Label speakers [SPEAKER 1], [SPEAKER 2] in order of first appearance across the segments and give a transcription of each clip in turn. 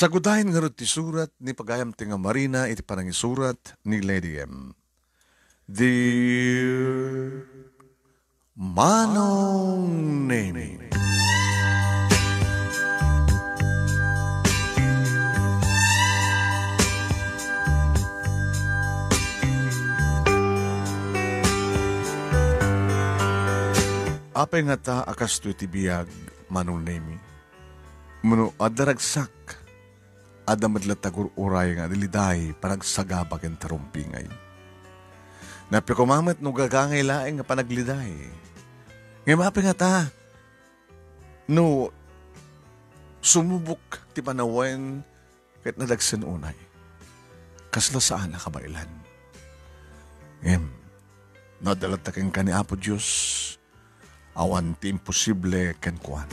[SPEAKER 1] Sagudahin nga rin ti surat ni pagayam ti nga Marina iti panangisurat ni Lady M. Dear Manong Nemi, apay nga ta akas to iti biyag Manong Nemi. Mano adaragsak adamadla tagur uray nga diliday panagsagabag ang tarumpingay. Napikumamat no gagangay laeng nga panagliday. Ngayon mapi nga ta, no sumubok ti panawen kahit nadagsan unay. Kasla saan na kabailan. Ngayon, nadalatakin ka ni Apo Diyos, awan ti imposible ken kuan.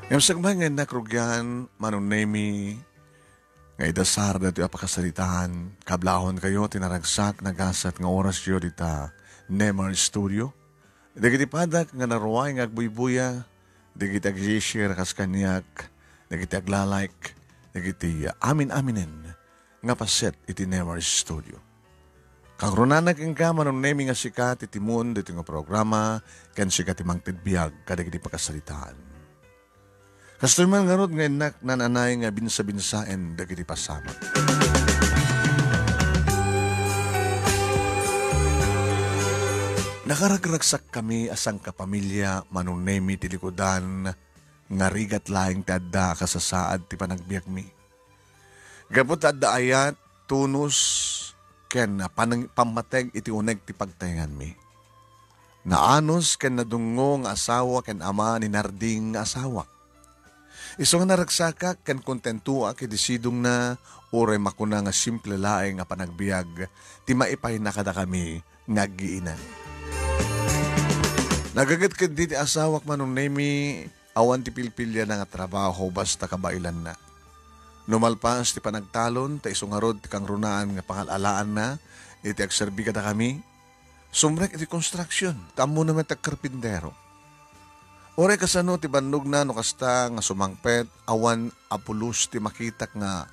[SPEAKER 1] Ngayon sagmay nga nakrugyan, Manong Nemi, nga idasar na ito apakasalitahan, kablahon kayo, tinaragsak, nagasat nga oras yun dita Nemar Studio. Dagiti padak nga naruway nga agbuybuya, dagiti ag-share kas kanyak, dagiti aglalike, dagiti amin-aminin, nga paset iti Nemar Studio. Kang runanak ang ka, Manong Nemi nga sikat, iti moon, dito nga programa, kan sikat imang tidbiyag, kadagiti pakasalitahan. Kastoy man nga rod nga inak nananay nga binsa-binsaen dagiti pasamak. Nakaragragsak kami asang kapamilya Manong Nemi tilikodan nga rigat laing tadda kasasaad ti panagbiag mi. Gapot tadda ayat tunus ken pamateg iti uneg ti pagtayangan mi. Naanos ken nadungo nga asawa ken ama ni Narding nga asawa. Iso nga naragsaka ken kontentua iti sidong na oray makuna nga simple laeng nga panagbiag ti maipay na kada kami naggiinan. Nagagat ken ti asawak Manong Nemi awan ti pilpilya na nga trabaho basta kabailan na. Numalpas ti panagtalon ta iso nga rod ti kang runaan nga pangalalaan na iti agserbi kada kami. Sumrek iti construction tamo naman tagkarpintero. Oray kasano ti bandog na no kasta nga sumangpet awan apulos ti makitak nga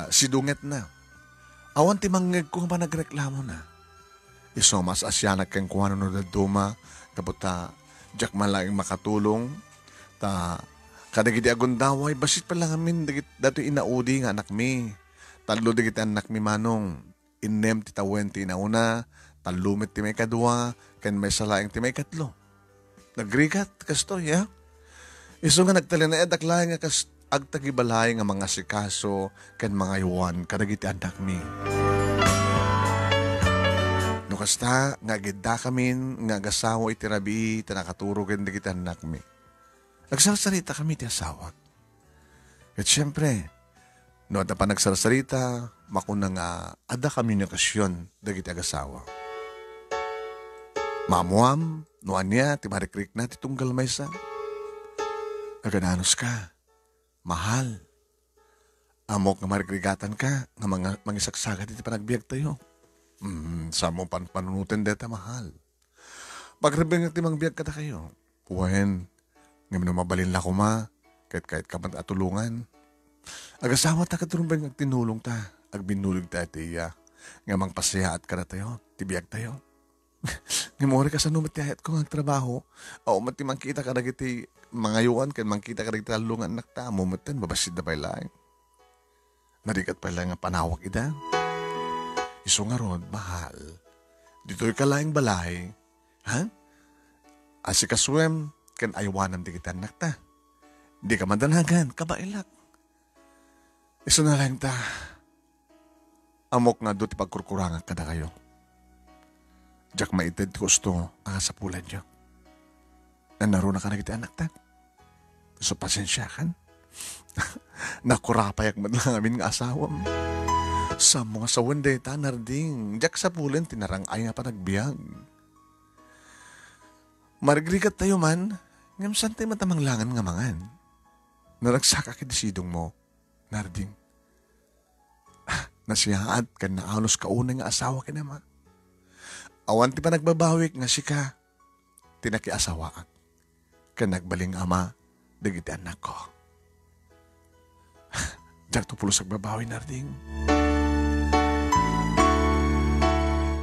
[SPEAKER 1] sidunget na. Awan ti manggeg kung panagreklamo na. Iso mas asyanak keng kuwano no daduma kapot ta jak malaing makatulong ta kadagiti agundaway basit pa lang amin dato inaudi nga anak mi. Talo digiti anak mi Manong inem ti tawen ti inauna talumit ti may kadwa ken may salaing ti may katlo. Nagrigat kasto, ya? Iso nga nagtalinaed aklay nga agtagibalay nga mga sikaso ken mga iwan kadagiti anak mi. No kasta nga gidda kamin nga agasawa iti rabi tanakaturo ken dagiti anak mi. Nagsarsarita kami ti asawat. At syempre, no ada pa nagsarsarita, makuna nga ada kami ng okasyon dagiti agasawa. Mamuam, noan niya, ti marikrik na, ti tunggal maysa. Agananos ka, mahal. Amok nga marikrigatan ka, nga mangisaksagat iti panagbiag tayo. Sa mo panunutin deta, mahal. Pagribing ti mangbiag kata kayo. Puwen, nga mabalin la ko ma, kahit ka man atulungan. Agasawa ta katurumbang agtinulong ta, agbinulog ta itiya, nga mangpasaya at kada tayo, tibiyag tayo. Ngimori ka sa numatiyayat ko ang trabaho. O mati mangkita ka nagiti mga yuan kan mangkita ka nagiti talungan anak ta. Mumatan, mabasid na pa lang. Narikat pa lang ang panawak ida. Iso nga ron, mahal. Dito'y ka lang balay. Ha? Asikaswem, kan aywanan di kita anak ta. Di ka madanagan, kabailak. Iso na lang ta. Amok nga do't ipagkurkurangan ka na kayo. Diyak maited gusto ang sapulan niyo. Nanaro na ka na kita anak ta. So pasensya kan. Nakurapayak man lang amin nga asawam. Sa mga sawan day ta Narding. Diyak sapulan tinarangay nga pa nagbiag. Marigrigat tayo man. Ngam saan tayo matamanglangan nga mangan. Naragsaka kidisidong mo, Narding. Nasiyaat ka na alos kaunay nga asawa ka naman. Awan ti pa nagbabawik nga sika, tinakiasawaan. Ka nagbaling ama, dagiti anak ko. Diyan to pulos agbabawi narding.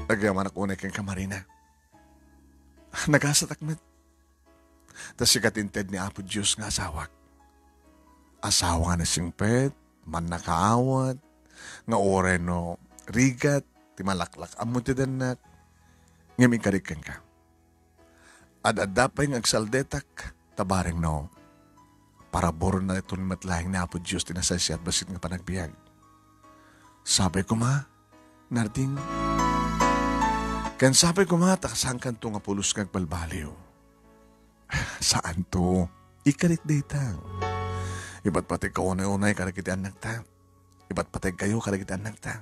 [SPEAKER 1] Nagyaman ako unay kang kamarina. Nagasatak met. Tas sikatinted ni Apo Diyos nga asawak. Asawa nga na singpet, man nakaawat, nga ore no rigat, ti malaklak amo ti danak, ngami karikan ka. Adadapay ng agsaldetak, tabaring no, para boro na ito ni matlaing na Apo Diyos tinasasya at basit nga panagbiag. Sabi ko ma, narding, kan sabi ko ma, takasang kanto nga pulos kag balbaliw. Saan to? Ikarit ditang. Iba't pati ka unay-unay karakitaan nagtang. Iba't pati kayo karakitaan nagtang.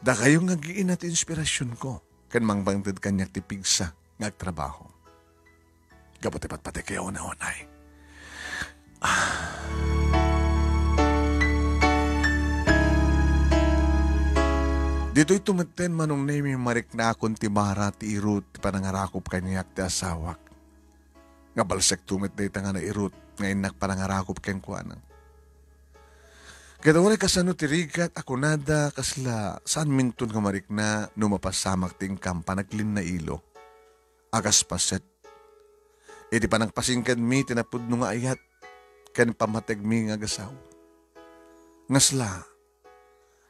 [SPEAKER 1] Da kayo nga giin at inspirasyon ko. Kan mangbangtid kanyak tipigsa ngagtrabaho. Gabot iba't pati kayo unay-unay. Dito'y tumaten manong name marik na akong tibara ti irut ti panangarakop kanyak ti asawak. Nga balsek tumit na ita nga na irut ngayon nagpanangarakop kayong kuanang. Kaya wala kasano ti rigat ako nada kasla saan minton nga marik na numapasamak ting kampanaglin na ilo. Agas paset. Iti panagpasingkan mi tinapod nung ayat kan pamateg mi nga gasaw. Ngasla.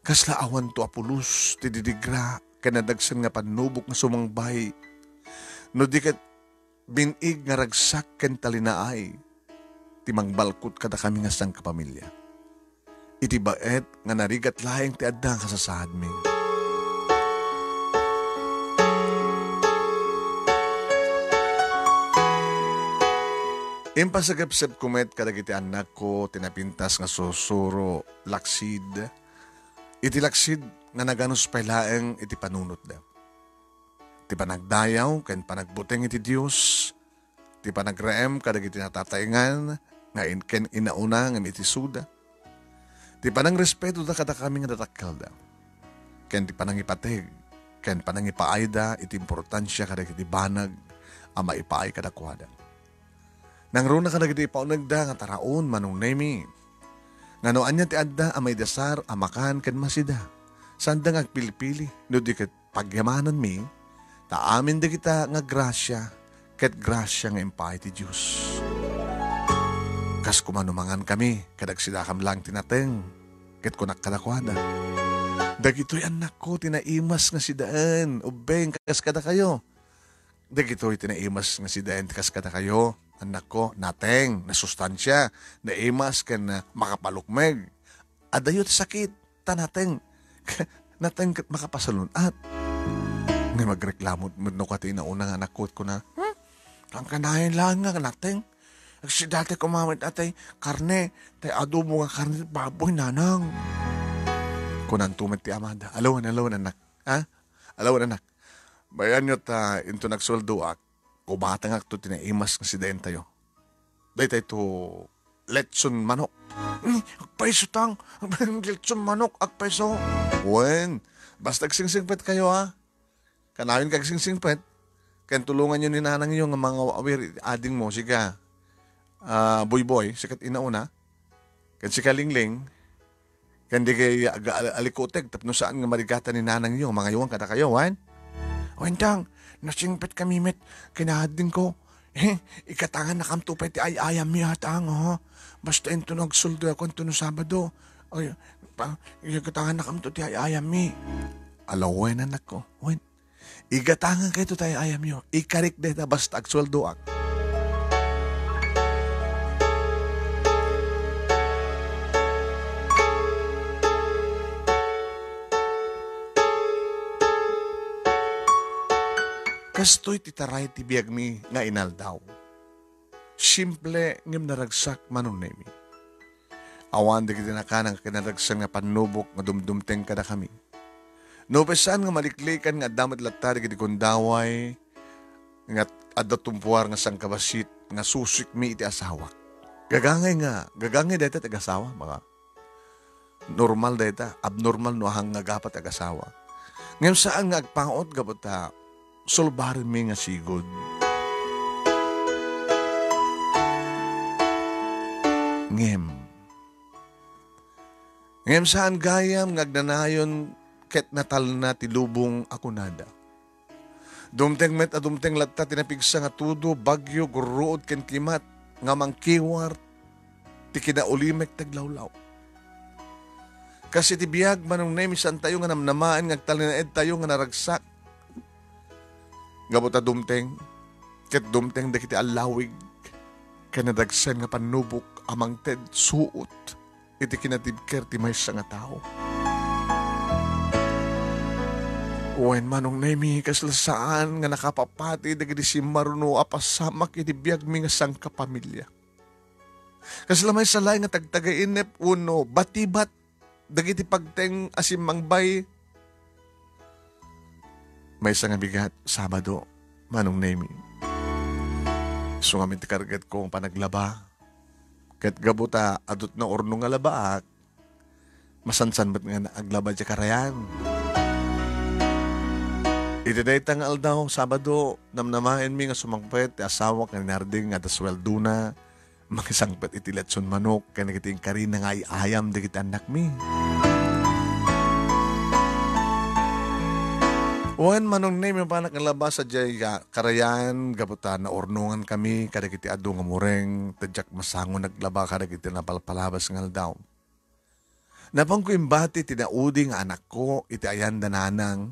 [SPEAKER 1] Kasla awan to apulus, ti didigra, kanadagsan nga panubok nga sumangbay. No di kat binig nga ragsak ken talinaay, ti mangbalkot kada kami nga sang kapamilya. Iti baet nga narigat lahing ti addang kasasahad mi. Impasagapsep kumet kadagiti anak ko, tinapintas nga susuro, laksid, iti laksid nga naganos pailaeng iti panunot da. Ti panagdayaw ken panagbuteng iti Dios, ti panagreem kadag iti natataingan nga ken inauna nga iti suda. Ti panangrespeto da kada kami nga datakkel da. Ken ti panangipateg ken panangipaay da iti importansya kadag iti banag a maipaay kadakwada. Nangruna kadag iti paunag da nga taraon manong nemi. Ngano anya ti adda amay dasar amakan ken masida. Sanda nga agpilipili no di ket pagyamanan mi taamin da kita nga grasya ket grasya nga impay ti Dios. Kas kumanumangan kami kadag sidakam lang tinateng ket kunak kadakwada. Dagitoy anak ko tinaimas nga sidaan ubeng kas kada kayo. Dagitoy tinaimas nga sidaan kas kada kayo. Anak ko, nateng, nasustansya, naimas ka na makapalukmeg. Adayot sakit, tanateng, nateng makapasalunat. Ngay magreklamo mo no kati na unang anak ko na, ang kanahin lang nga, nateng. Si dati kumamit atay, karne, tay adobo nga karne, baboy, nanang. Kunan tumit ti Amanda, alawan anak, ha? Alawan anak. Bayan nyo ta, into nagsuldo ak, kubatang akto tinaimas ng si Dayan tayo. Day tayo to letson manok. Agpaiso tang. Letson manok, agpaiso. Wen, basta agsingsingpet kayo ha. Kanawin kag singsingpet. Kan tulungan nyo ni nanang nyo nga mga awir ading mo. Sika, boy, sikat inauna. Kan si Kalingling. Kan di kay alikoteg. Tapno saan nga marigata ni nanang nyo. Mga yuwang kada kayo, wan? Wen tang. Nasingpet kami met, kinahadin ko. Ikatangan na kamtupay ti ayam mi hatang, ha? Basta ito nagsuldo ako ito no Sabado. Ay, ikatangan na kamto ti ayam mi. Alawen anak ko, wen. Igatangan kayo tayo ayam yo. Ikarik deta basta agsuldo ak. Kastoy titaray ti biyag mi nga inaldaw. Simple ngem naragsak manon nemi. Awan di kita nakanang kinaragsan nga panubok nga dumdumteng kada kami. No pesan nga maliklikan nga damat latar gidi kundaway nga adatumpuar nga sangkabasit nga susik mi iti asawa. Gagangay deta ti asawa mga normal deta, abnormal no hang nga gapat asawa. Ngem saan nga agpangot gabot ta sulbarin mi nga sigod. Ngem. Ngayon saan gayam ngagnanayon ket natal na ti lubong ako nada. Dumteng met a dumteng latta tinapigsa nga tudo, bagyo, guruod ken kimat, nga mangkiwar, ti kinaulimek taglawlaw. Kasi ti biyag manong nemisan tayo nga namnamaan ngagtalinaed tayo nga naragsak. Gabot a dumteng, ket dumteng da kiti alawig, kanadagsan nga panubok amang ted suot, iti kinatibker ti maysa nga tao. Wen manong nemi kaslasaan nga nakapapati dagiti si maruno apasamak iti biyag mi nga sangkapamilya. Kaslamay salay nga tagtagainep uno batibat dagiti pagteng asim mangbay. May nga bigat Sabado manong nemi. So nga karget ko ang panaglaba. Ket gabuta adot na orno nga labaak. Masansan ba't nga naaglaba di karayan. Itidayta nga aldaw, Sabado, namnamahin mi nga sumangpet, asawa ka narding nga dasweldo na, makisangpet itiletson manok, kaya nagiting karin na nga ayam digit anak mi. Wan manong name yung panak nalabas sa jay karayan, gabuta na ornungan kami, kada kiti ado nga mureng, tadyak masango naglaba, kada kiti napalpalabas nga aldaw. Napang ko imbati, tinaudi nga anak ko, iti ayan dananang,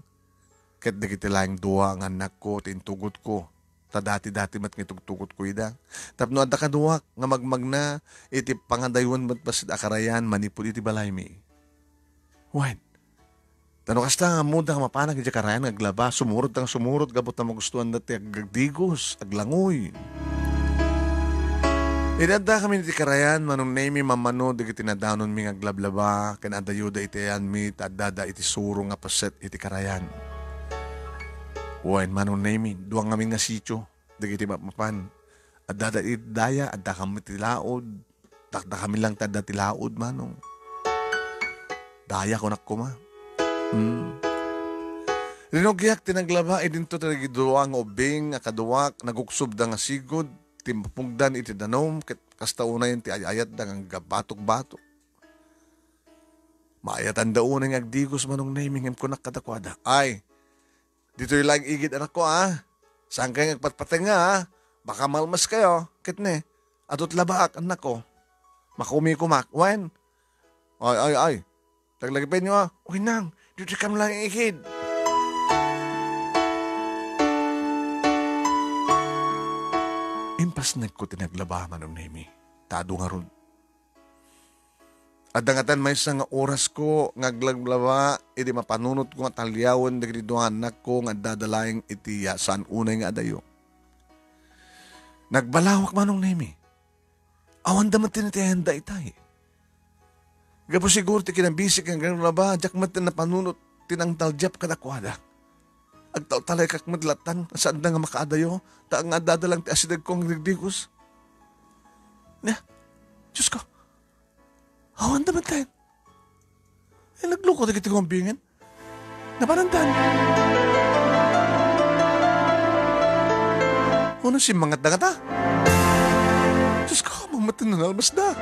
[SPEAKER 1] ket dagiti laing duwa nga anak ko, tintugot ko. Ta dati-dati mat ngitugtugot ko ida. Tapno adda kaduwak nga magmagna, iti pangadaywan mat basit akarayan, manipod iti balay mi. Wen, tano kasta nga muda nga mapanag iti karayan, aglaba, sumurot gabot na magustuhan dati, agdigos, aglangoy. Idada kami iti karayan, manong nemi mamano, digiti nadawnon mi aglablaba, kanadayuda iti ayan mi, tadada iti suro nga paset iti karayan. Wen manong nemi, duwang kami nga sityo, dagiti mapapan. At dada daya, at da kami tilaod. Takda kami lang tada tilaod manong. Daya ko nakuma. Rinogyak tinaglaba, idinto talagi duwang obing, akaduwak, naguksob da nga sigod, timpapugdan iti danom, kastauna yun ti ayayat da nga gabatok-batok. Maayatan dauna nga agdigos manong naming ko nakadakwada. Ay, dito yung laging igit anak ko Saan kayo nagpatpateng nga Baka malmas kayo. Kitne. Atot labaak anak ko. Makumi-kumak. Wen. Ay. Taglagipin nyo Uy nang. Dito kam lang ikid. Impasnag ko tinaglaba manong nemi. Tado nga ron. Adangatan may isang oras ko ngaglaglaba iti mapanunot ko nga talyawan dagiti duha anak ko nga dadalaing iti saan unay nga adayo. Nagbalawak manong nemi. Awan damat tinitihanda itay. Gapo siguro ti kinabisik ang gaglaglaba jakmat na napanunot tinang taljap kadakwada. Agtaw talay kakmadlatan saan na nga makaadayo ta nga dadalang ti asidag kong nagdigos. Diyos ko. Awan damat tayo. Nagloko na kita kong bingin. Naparantan. Ano si mangat na nga ta? Diyos ko, mamatin na nalmas na.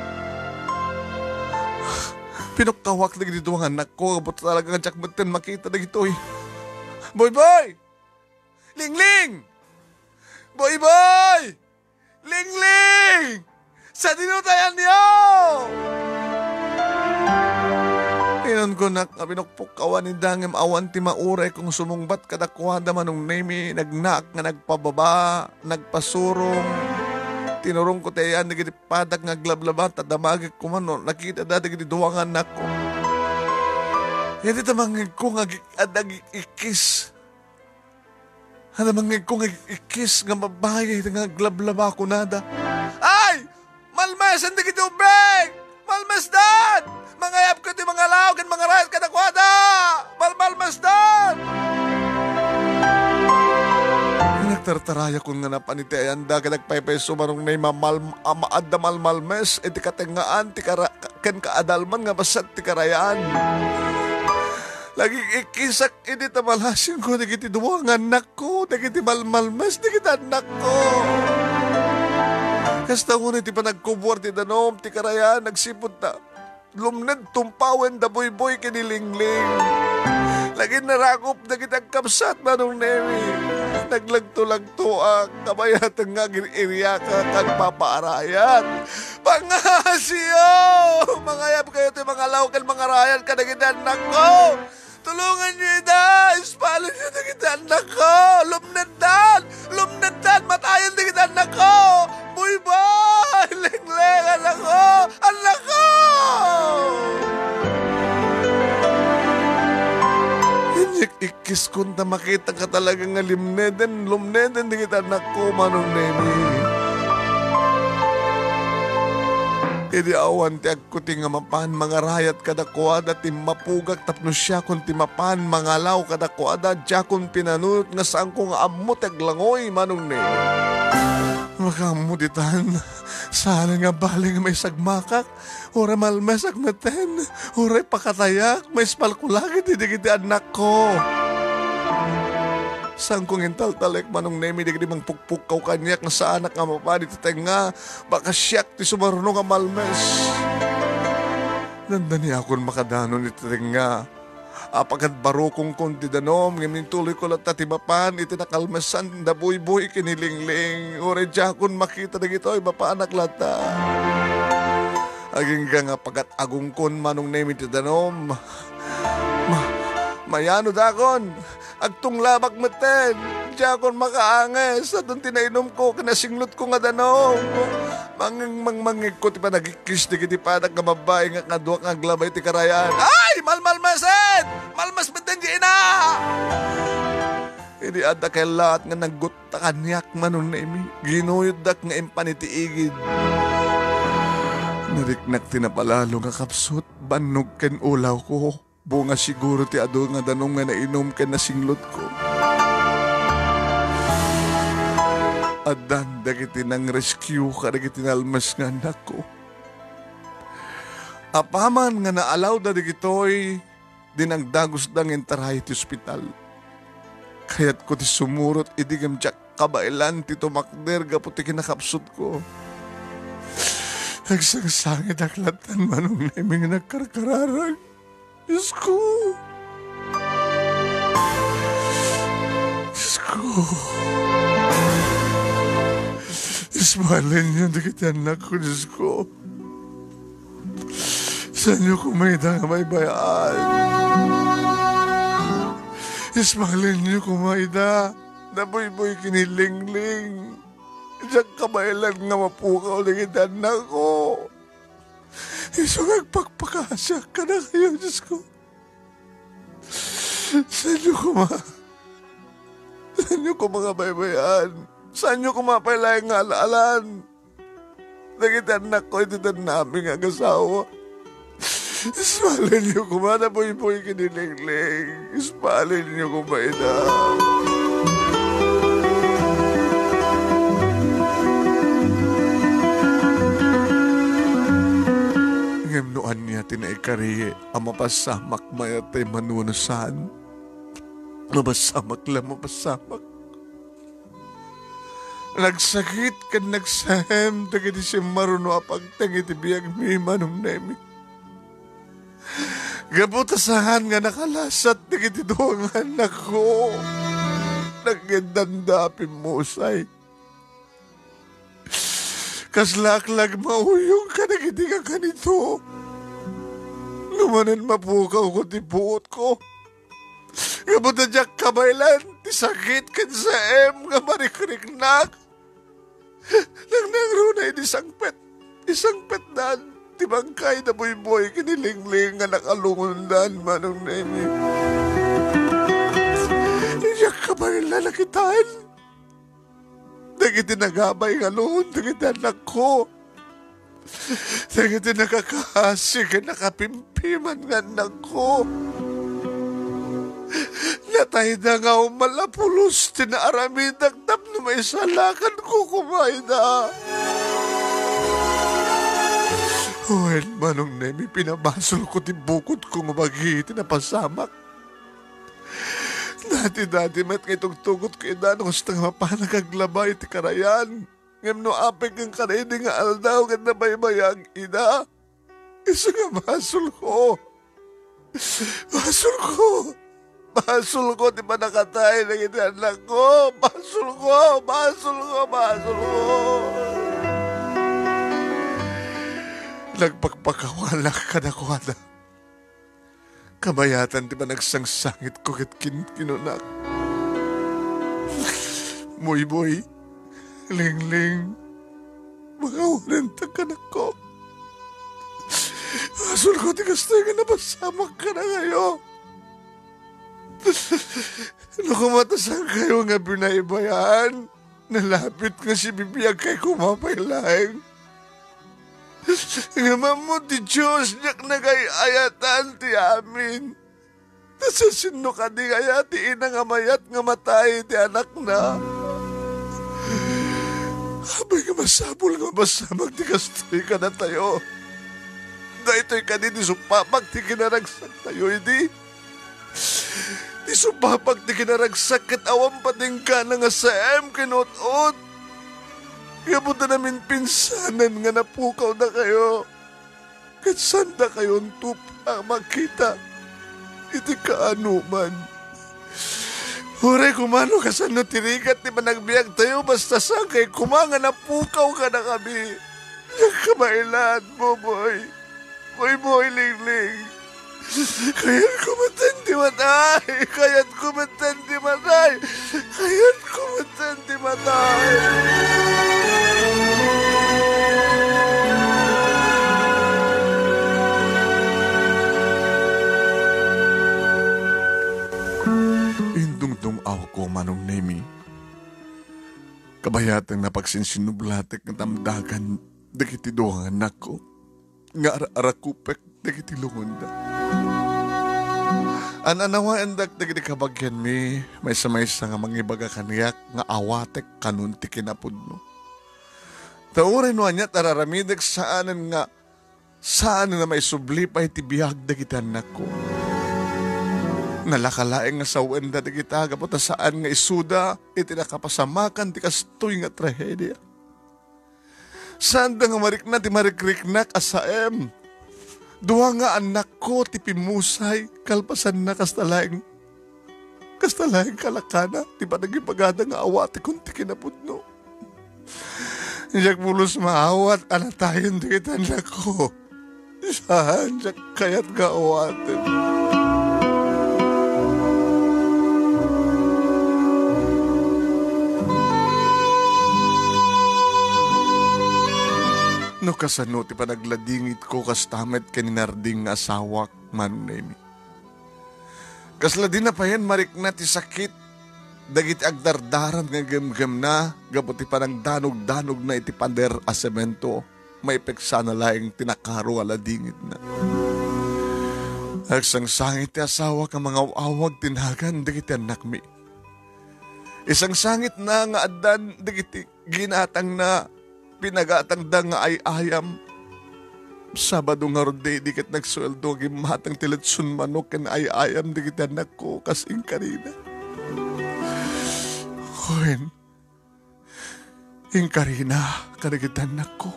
[SPEAKER 1] Pinoktawak na dito ang anak ko. Kapot talaga nga jakmatin makita na ito eh. Boy! Ling! Boy! Ling! Sa dinutayan niyo! Inon ko na pinukpok kawan ni dangem awan ti mauray kung sumungbat kadakwada manong nemi nagnak nga nagpababa, nagpasurong. Tinurong ko tayan nagiti padak nga glablaba tadamagik ko man nakita dati giti duwangan anak ko. Yan ito mangig ko nga adag ikis. Ano mangig ko nga ikis nga mabagay nga glablaba ko nada. Ay! Malmas! Hindi kiti ubeg! Malmas dad! Mangayap ko ti mga laog at mga rayat kadakwada! Malmasdan! Nagtartaraya ko nga napanitayan da nagpaypay sumarong na maadda malmalmes iti katengaan ti ken kaadalman nga basat ti karayan. Laging ikisak iti tamalasin ko nagiti duwang anak ko nagiti malmalmes nagiti anak ko. Kasta ko ti panagkubwar ti danom ti karayan nagsipod ta. lumned tumpawen da boy kinilingling. Lagi narakop na kitang kapsat manong Nemi. Naglagto-lagto ang kabayatan nga giniriya ka kag papaarayat. Pangasiyo! Mangayap kayo ito mga lawkan mga rayan ka na ginanak ko. Tulungan niyo ida! Ispalin niyo na ginanak ko! Lumnadan! Lumnadan! Matayan na ginanak ko! Boy! Leng-leng! Anak ko! Anak ko! Ikis kung ta makita ka talaga nga lumneden di kita anak ko manong Nemi. Idi awan ti agkuti nga mapan mga rayat kada kuada ti mapugak tapno siya kung ti mapan mga law kada kuada diya kung pinanunot nga saan ko nga amot aglangoy manong Nemi. Makamuditan, sana nga baling may sagmakak, ora malmesak meten, ora pakatayak, may spalkulagit, hindi kita anak ko. Saan kong intal-talek manong Nemi, di mang pukpuk kaw kanyak na sa anak nga mapadi ti tenga, baka siyak ti sumaruno nga malmes. Nandani akong makadanon iti tenga. Apagad baro kong konti danom, ngayon tuloy ko lang tatimapan, iti nakalmasan, da buy kinilingling, ore jakon makita na gito, mapaanak lata. Aging nga pagat agong kon manong Nemi ti danom, mayano dakon, agtung labak meten, jakon makaanges, at doon tinainom ko, kanasinglot ko nga danom. Mangig ko, ti pa nagikis, di kiti pa nagkamabay, nga kaduak nga glabay ti karayan. Ay! Malmaset! Malmas meten di ina! Hindi ada kay lahat nga naggut kanyak manon Nemi, ginuyod dak nga impanitiigid. Nariknak tinapalalo nga kapsot, banog ken ulaw ko, bunga siguro ti ado nga danong nga nainom ken nasinglot ko. Adan dagiti nang rescue ka dagiti nalmas nga anak ko. Apaman nga naalaw da digitoy dinagdagos dang intarahay ti ospital. Kayat ko ti sumurot idigam tiyak kabailan ti tumakder gapo ti kinakapsot ko. Nagsangsangit aklatan manong Nemi nga nagkarkararag. Diyos ko. Diyos ko. Ismahalin niyo, di kita anak ko, Diyos ko. Saan niyo kumaida nga may bayaan? Ismahalin niyo kumaida, na boy kinilingling. Diyan kabaylan nga mapukaw na kita anak ko. Iso nagpagpakasya ka na kayo, Diyos ko. Saan niyo mga baybayan? Saan niyo kumapailayang nga alaalan? Nakita anak ko, ito na namin ang asawa. Ismalin niyo kumana, boy kinilingling. Ismalin niyo kumaina. Ngemnoan niya tinaikari, ang mapasamak mayatay manunasan. Mapasamak lang, mapasamak. Nagsakit ka nagsahem, dagiti siya maruno apagtang iti biyag mi manong Nemi. Gabutasahan nga nakalasat, dagiti doang anak ko. Nagandandapin musay. Kaslaklag mauyong ka, dagiti ka kanito. Lumanan mapukaw ko ti buot ko. Gabuta diyak kabaylan, ti sakit kan sa nga marikriknak. Nangrunay di sangpet dan, ti bangkay na boy kinilingling nga nakalungundan manong Nemi. Iyak kabaylan nakitaan. Dagiti nagabay nga loon, dagiti anak ko. Dagiti nakakasig, nakapimpiman nga anak ko. Natay na nga umalapulos, tinaaramidang tapno may salakan ko kumayda. Huwag manong Nemi, pinabasol ko ti bukod kong umagi, tinapasamak. Dati mat kay tugtugot kay Dano, gusto nga mapanagaglabay ti karayan. Ngam no apik ang karaydi nga aldaw, ganda baybayang ina. Isa nga basol ko. Basol ko. Basol ko, di ba nakatay ng anak ko? Basol ko, basol ko, basol ko. Nagpagpakawala ka na ko, anak. Kabayatan, di ba nagsangsangit ko kat kinunak? Boy, ling, magawalan ka ko. Basol ko, di kastoy nga napasamak ka na ngayon. Nakumatasan kayo nga binaibayan. Nalapit nga si bibiyag kay kumapailaing. Nga mo ti Diyos nyak nagayayatan ti amin. Nasasino ka di kaya ti ina nga mayat nga matay ti anak na. Abay nga masabol nga masamag ti kastoy ka na tayo. Dahito'y ka di supapag ti kinaragsak tayo, hindi? Di supapag ti kinaragsak kat awam pating ka na nga sa kinot-ot. Kabuta namin pinsanan nga napukaw na kayo. Kat sanda kayong tupa makita. Iti kaano man. Huray kumano ka sa tirigat di ba nagbiyak tayo basta saan kay kumanga napukaw ka na kami. Yung kamailan mo, boy. Boy, ling. Kaya't kumatan di matay. Kaya't kumatan di matay. Kaya't kumatan di matay. Indung-dung aw ko manong Nemi. Kabayatang napagsinsinublatek ng tamdagan dagiti doang anak ko. Nga arakupek dagiti lungonda. Ananawaen dagiti kabagyan mi may samaysa nga mangibaga kaniyak nga awatek kanunti kinapudno. Taurin mo niya tararamidek saan nga may subli pa iti biyag dagiti anak ko. Nalakalaeng nga sa wenda dagiti agapot saan nga isuda iti nakapasamakan ti kastoy nga trahedya. Saan da nga marikna ti marikriknak asaem. Duwa nga anak ko ti pimusay kalpasan na kastalaeng kalakana ti panagipagada nga awati kung ti kinapudno. Diyak pulos maawat anatayon di kita anak ko. Saan diyak kayat nga awatin. No kasano ti panagladingit ko kastamet kaninarding asawak Manong Nemi. Kasla din na pa yan marikna ti sakit dagiti agdardaran nga gem-gem na gabot ti panagdanog-danog na iti pander a semento may peksa na laing tinakaro aladingit na. Agsangsangit ti asawa ka mga awag tinagan dagiti anak mi. Isang sangit na nga adan dagiti ginatang na pinagatang nga ay ayam. Sabado nga rode, di kat nagsweldo, gimatang tilatsun manok kan ay ayam, di kita anak ko, kasing karina. Huwin, yung karina, kanagita anak ko,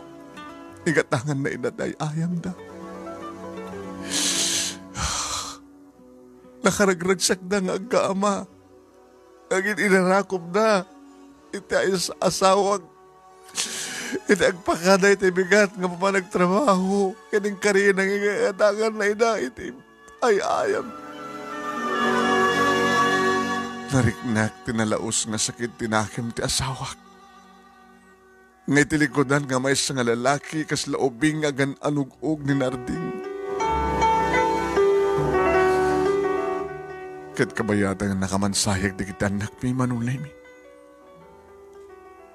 [SPEAKER 1] igatangan na inat ay ayam da. Nakaragragsak na nga ang kaama, agin inarakop na, iti ay asawag, iti agpakaday iti bigat nga pa nagtrabaho. Kaning karina nga igatangan na ina iti ay ayam. Nariknak tinalaos nga sakit tinakim ti asawak. Nga itilikodan nga may nga lalaki kas laobing nga gan anug-og ni Narding. Kat kabayatan nga nakamansayag di kita anak mi Manong Nemi.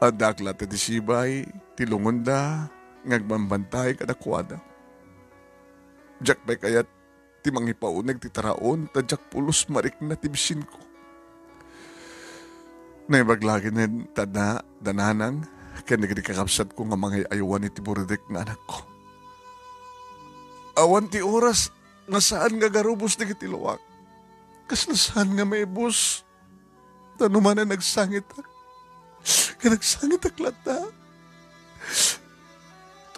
[SPEAKER 1] Adakla ti sibay, tilungonda, ngagbambantay kadakwada. Diyak pa'y kayat ti mangipaunag ti taraon, tadyak pulos marik na tibsin ko. Naibaglagi na tada, dananang, kaya nagdikakapsat ko nga mga ayuan iti buridek na anak ko. Awan ti oras, nga saan nga garubos na kitiluwak. Kaslasaan nga may bus, tanuman na nagsangit ak. Kanagsangit ak lata.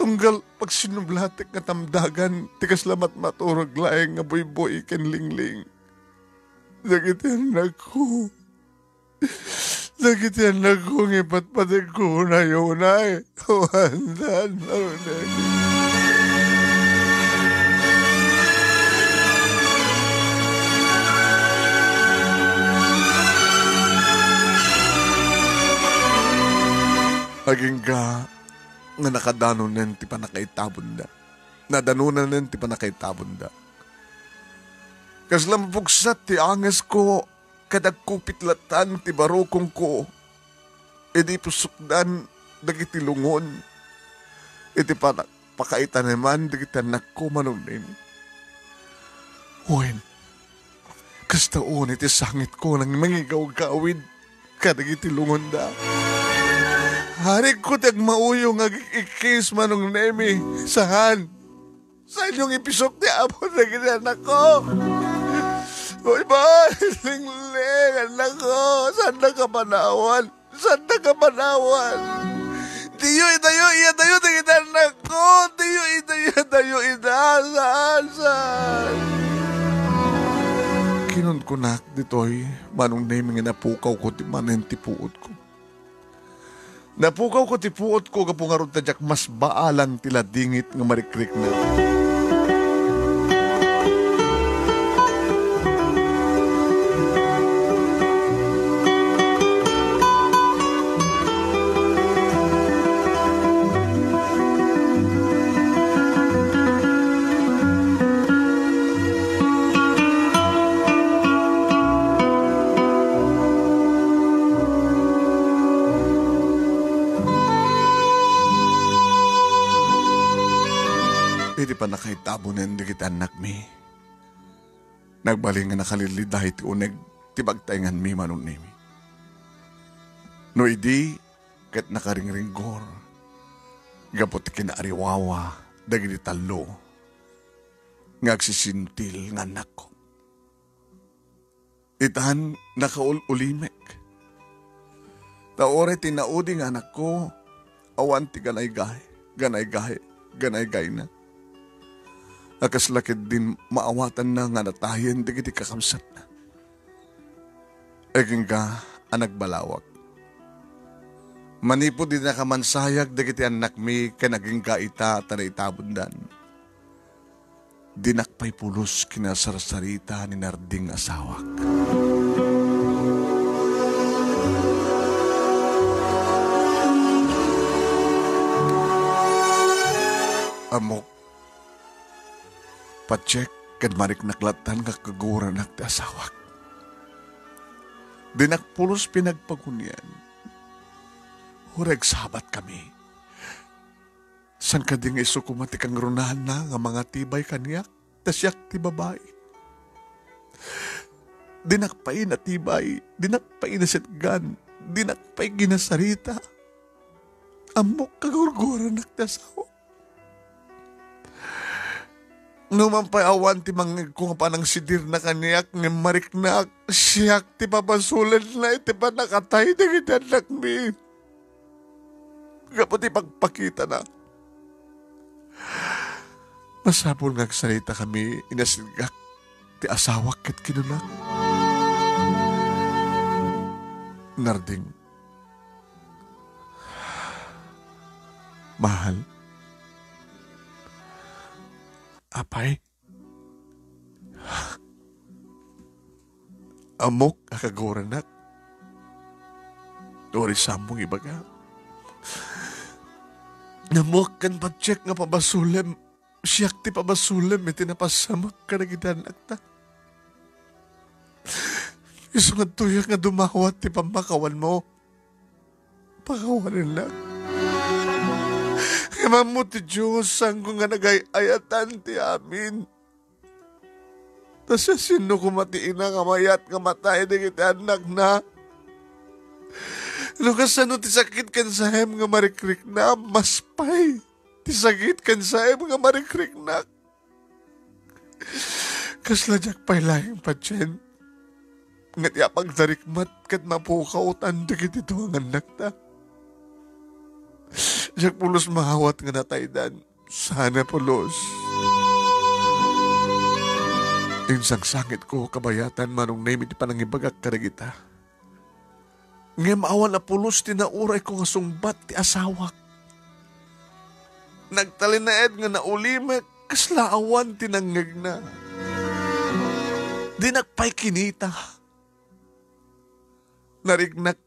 [SPEAKER 1] Tunggal pag sinublatik nga tamdagan, tikas lamat maturag laeng nga boy-boy ken lingling. Dagit yan ako. Dagit yan ako ng ipatpatig ko na yun ay. Kawandan na rin. Aging ka nga nakadanon nen ti panakaitabon da. Nadanunan nen ti panakaitabon da. Kaslam pugsat ti anges ko kadag kupitlatan ti barukong ko. Edi pusukdan dagiti lungon. Iti pakaitan naman dagiti anak ko manunin. Huwen, kastaon iti sangit ko nang mangigaw-gawid kadagiti lungon da. Harig ko tag mauyong ikis manong nemi. Saan? Saan yung ipisok ni Apo na ginanak ko? Uy ba? Lingling, anak ko. Saan na ka panawan? Saan na ka panawan? Tiyo, itayo, itayo, na ginanak ko. Tiyo, itayo, saan? Kinon ko nak ditoy, manong nemi nga napukaw ko ti manen ti puot ko. Napukaw ko ti puot ko kapungarod tadyak mas baalan tila dingit nga marikrik na. Iti pa nakahitabonan di kita anak mi. Nagbaling nga nakalilidahay ti uneg ti bagtaingan mi manong nimi. No idi kat nakaringringgor. Gapot kinaariwawa dagiti talo. Ngagsisintil nga anak ko. Itahan nakaulimek. Taore tinaudi nga anak ko awan ti ganay-gay na. Akas lakid din maawatan na nga natayan digiti kakamsat na. Eging ka anak balawag. Manipo din nakamansayag digiti anak mi kanaging kaita at naitabundan. Dinakpay pulos kinasarsarita ni narding asawak. Amok patsek kad marik naklatan nga kagura nak ti asawak. Dinakpulos pinagpagunyan. Hureg sabat kami. San ka di nga iso kumati kang runahan na nga mga tibay kaniyak, tasyak ti babae. Dinakpay na tibay, dinakpay na setgan, dinakpay ginasarita. Amok kagurgura nak ti asawak. Numampay awan ti mangig ko nga panang sidir na kaniyak nga mariknak siyak ti papasulan na iti pa nakatay na gitanak mi. Kapag ti pagpakita na. Masapol nga salita kami inasigak ti asawak ket kinunak. Narding. Mahal. Apay? Amok akaguranak. Dori samong ibaga. Namok kan patsek nga pabasulem. Siyak ti pabasulem iti napasamok ka na gidanak ta. Iso nga tuyak nga dumawat ti pamakawan mo. Pakawanin lang. Kamamu ti Diyos ang kung nga nagayayatan ti amin. Tas sino kumatiin na kamayat nga matay di kita anak na. Lukasan ti sakit kan sa hem nga marikrik na maspay. Ti sakit kan sa hem nga marikrik na. Kasladyak pa'y lahing patyen. Nga ti apagdarikmat kat mapukaw tanda kit ito ang anak ta. Diyak pulos mahawat nga nataydan. Sana pulos. Insang sangit ko kabayatan manong name iti panangibagak karagita. Nga maawan na pulos tinauray ko nga sungbat ti asawak. Nagtalinaed nga naulimek kaslaawan tinanggag na. Di nagpay kinita. Narignak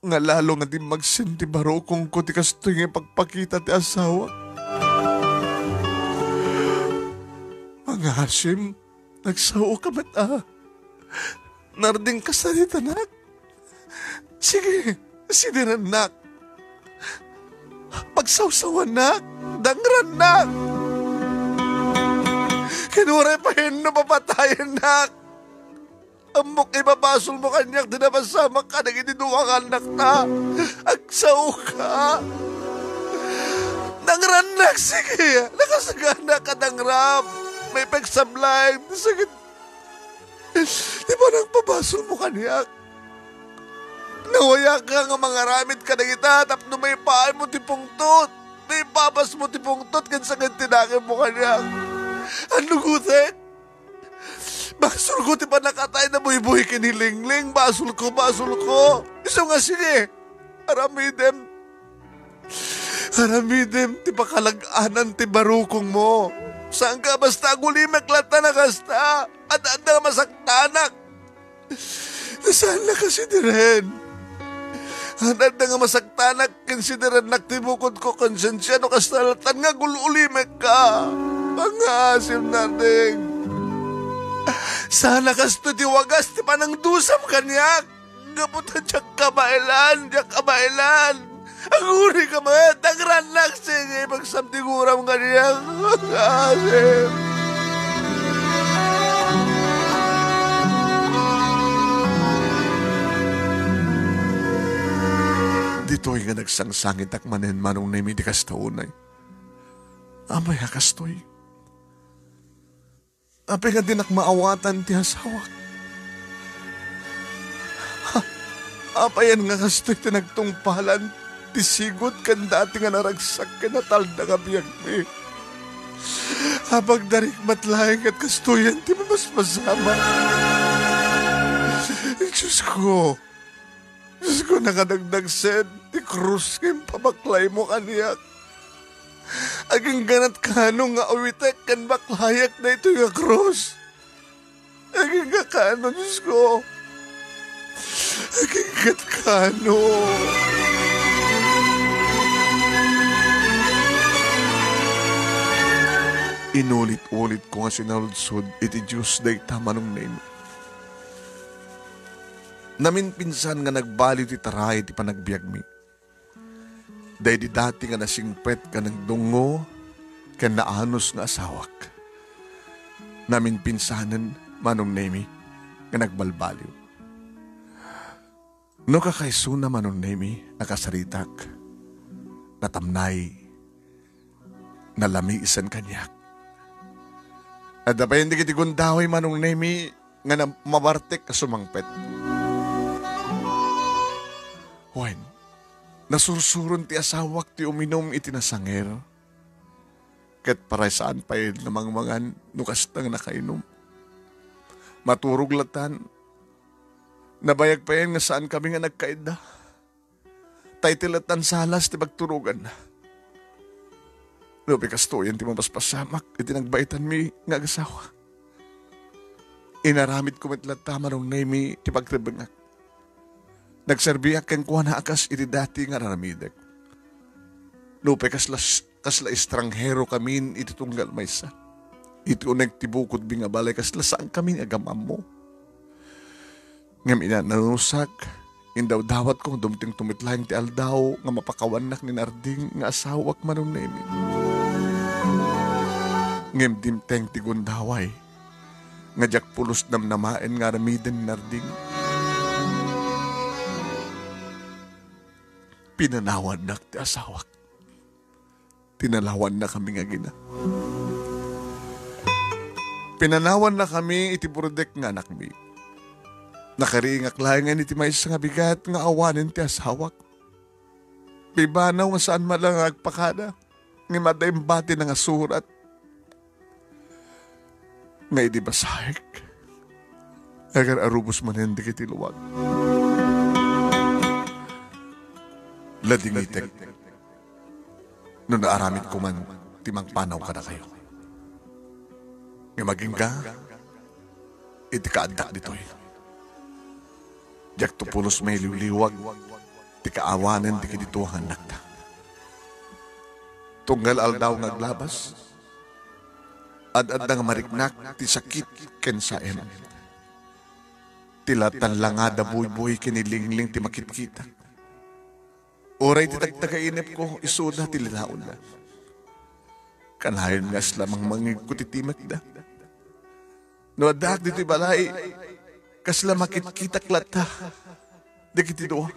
[SPEAKER 1] nga lalo nga di magsinti baro kung kuti kastoy nga pagpakita ti asawa. Mga Hasim, nagsawa ka ba't Narding ka sa ditanak. Sige, sidiran nak. Pagsawsawan nak, dangran nak. Kinuray pa yun na papatayan nak. Amok ibabasol mo kanyak, dinabasama ka, nagitiduwang anak na. Agsaw ka. Nangranak, sige. Nakasagana ka ng ram. May pagsablay. Sakit. Di ba nang pabasol mo kanyak? Nawaya ka nga mga ramit ka na kita, tapno may paan mo tipong tot. May babas mo tipong tot, kansagan tinakin mo kanyak. Ano gutek? Basol ko, di ba nakatay na buhay-buhay kinilingling? Basol ko. Iso nga sige. Aramidem, di ba kalaganan ti barukong mo? Saan ka basta gulimek lata na kasta? At nga masaktanak. Nasaan na kasi diren? At nga masaktanak, konsideran naktibukod ko konsensya no kastalatan nga gululimek ka. Pangasim natin. Sana kasto ti wagas ti panang dusam kanyak. Gaputan diyak kabailan. Aguri ka mga tagranak sige magsamtiguram kanyak. Asim. Dito'y nga nagsangsangit akmanen manong nami di kastaunay. Amay kastoy. Apay nga dinak maawatan ti hasawak. Apayan nga kastoy tinagtungpalan ti sigot kan dati nga naragsak ka na talda nga biyag mi. Habag darik matlayang at kastoyan ti mamasmasama. Diyos ko nakadagdag sen ti krus kayong pabaklay mo kaniyak. Aging ganat kano nga awitek kan baklayak na ito yung krus. Aging kano, Diyos ko. Aging gat kano. Inulit-ulit ko nga sinaludsod iti Diyos day tamanong name. Namin pinsan nga nagbaliw ti taray ti panagbiag mi. Day di dati nga nasingpet ka ng dungo ka naanos nga asawak. Namin pinsanan manong nemi nga nagbalbaliw. No kakaisuna manong nemi nakasaritak, natamnay, nalamiisan kanyak. At dapat hindi kiti gundaway manong nemi nga mabartek ka sumangpet. Wen, nasursuron ti asawak ti uminom iti nasanger. Ket para saan pa yun namang mangan nukastang nakainom. Maturog latan. Nabayag pa yan nga saan kami nga nagkaida. Taytilatan salas ti bagturugan na. Lupi kastoyan ti mapaspasamak iti nagbaitan mi nga agasawa. Inaramid ko mitlata manong nemi ti pagtribengak. Nagserbiyak keng kuha na akas iti dati nga raramidek. Lupe kasla estranghero kami iti tunggal maysa. Iti uneg tibukod binga balay kasla saan kami agamam mo. Ngam ina nanusak, indaw dawat kong dumting tumitlaing ti aldaw nga mapakawanak ni Narding nga asawak manong nemi. Ngam dimteng ti gundaway, nga jak pulos namnamaen nga ramiden ni Narding. Pinanawan na ti asawak. Tinalawan na kami nga gina. Pinanawan na kami iti burdek nga anak mi. Nakariingak layangan iti maysa nga bigat nga awanin ti asawak. Pibanaw nga saan malang agpakada. Nga madaimbati na nga surat. Nga idi basahik. Agar arubos man hindi kitiluwag. Ladingitek. Noon naaramid ko man, timang panaw ka na kayo. Nga maging ka, iti kaadak dito'y. Diyak tupulos may liwliwag, ti kaawanan di kidituhan nakta. Tunggal aldaw ngaglabas, ad-ad nga mariknak, ti sakit kensaen. Tilatan lang nga da buy-buy kinilingling ti makit-kita. Oray ti tagtagainip ko, isuda ti lilaon na. Kanayon nga lamang mangig ko titimak da. No adak dito'y balay, kasla makit-kita klata. Di kitidoa.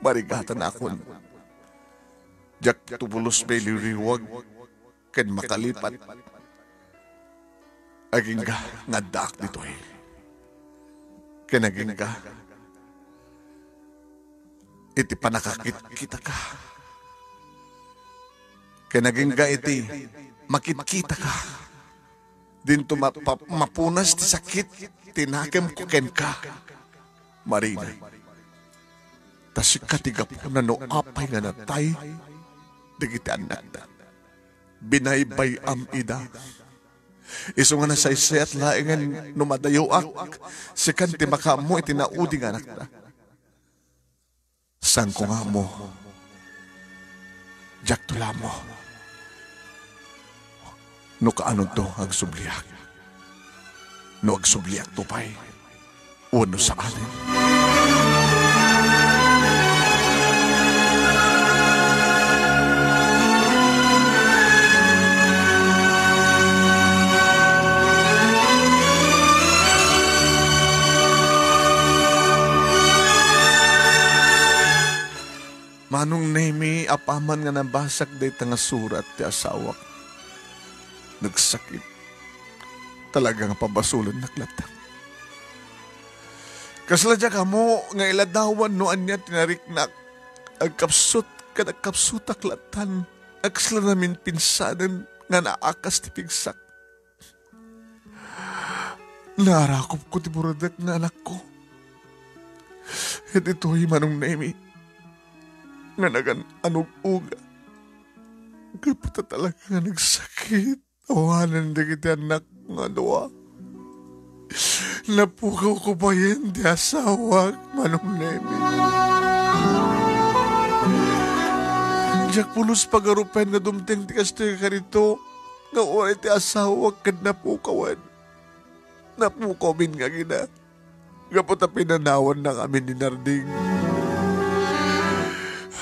[SPEAKER 1] Marigatan akon. Jak tubulos may liriwag, ken makalipat. Aging ka nga dak dito'y. Ken aging ka, iti panakakit kita ka. Kanaging ga iti makit-kita ka. Dinto mapunas ti sakit, tinakem ko ken ka. Marina. Tasik katiga po na no apay nga natay, digiti anak da. Binaybay am ida. Iso nga nasaysay at laingan numadayoak, sikan ti makamo itinauding anak da. San ko nga mo, jak tula mo, no kaano to agsubliak, no agsubliak to pa'y, uno sa anin. Manong nemi apaman nga nabasag day nga surat ti asawak. Nagsakit. Talagang pabasulan naklatang. Kasladya ka mo nga iladawan noan niya tinariknak. Agkapsut kadagkapsut aklatan. Agsla namin pinsanan nga naakas ti pigsak. Narakop ko ti buradak nga anak ko. At ito'y manong nemi. Nga nagan anong uga. Kapata talaga nga nagsakit. Awanan di kita anak nga doa. Napukaw ko ba yan di asawag, manong nemi. Diyak pulos pagarupen nga dumteng ti kastoy ka rito. Nga oray ti asawag kad napukawan. Napukaw min nga gina. Kapata pinanawan na kami ni Narding.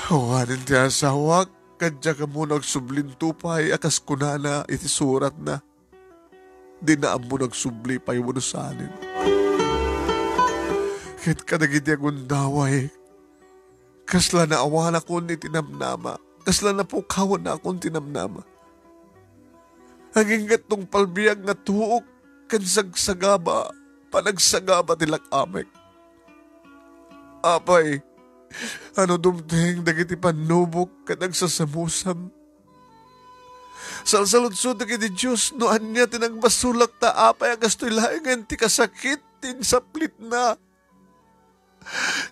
[SPEAKER 1] Awanin ti asawak, kadya ka mo nagsublinto pa'y akas kunana iti surat na. Di na mo nagsubli pa'y mo sanin. Kahit kadagiti agundaway, kasla na awan akon ni tinamnama, kasla na po kawan na akon tinamnama. Hanging gatong palbiyag nga tuok, kansagsagaba, panagsagaba tilak amek. Apay, ano dumteng dagiti panubok kadag sasamusam. Salsaludsod dagiti Diyos no anya tinagbasulak ta apay agastoy laengan ti kasakit tin saplit na.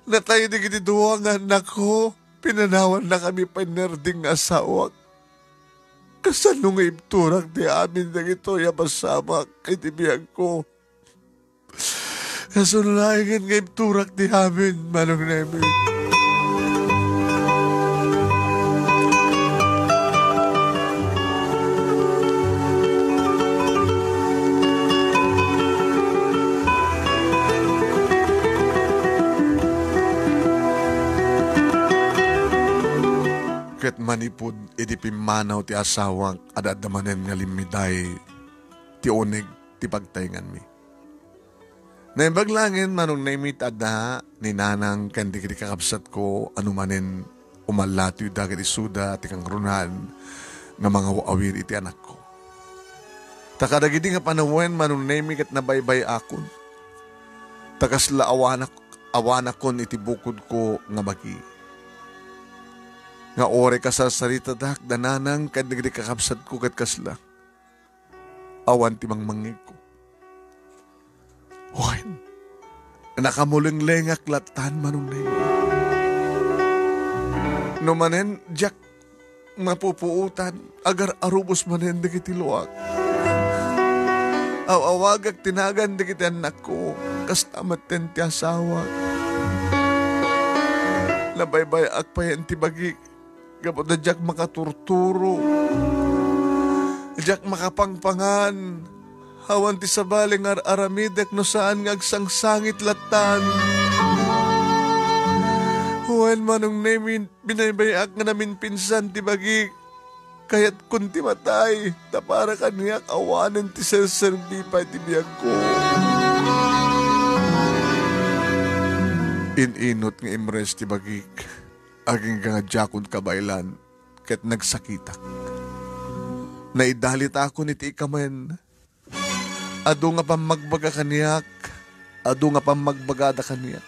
[SPEAKER 1] Natay dagiti duwa nga anak ko, pinanawan na kami panerding asawak. Kasano nga ibturak ti amin dagito yabasamak kay tibiyag ko. Kasunlaengan nga ibturak ti amin manong nemi. Ket manipod iti pimanaw ti asawang adadamanen nga limiday ti onig ti pagtayngan mi. Naibaglangin manong naimit adda ni nanang kandi kiti kakabsat ko anumanen umalati dagiti suda ti kang runan nga mga waawir iti anak ko. Takadagiti nga panawen manong naimit ket nabaybay akon. Takasla awanak kon iti bukod ko nga bagi. Nga ore ka sa sarita dak, dananang kadigdi kakabsat ko kat kasla. Awan timang mangig ko. Hoy, nakamuling lengak latan manong na yun. No manen, Jack, mapupuutan, agar arubos manen di kiti luwag. Awawagag tinagan di kiti anak ko, kastamat ten ti asawa. Labaybay akpayan ti bagi, kapag na Jack makaturturo. Jack makapangpangan, hawan ti sabaling aramidek no saan ngagsangsangit latan. Huwan manong namin, binaybayak nga namin pinsan ti bagi, kaya't kunti matay, tapara kaniyak awanan ti serserbi pa ti biyag ko. Ininot nga imres ti bagi, aging nga jakod kabailan, ket nagsakitak. Naidalit ako ni ti ikamen. Ado nga pamagbaga kaniyak. Ado nga pamagbagada kaniyak.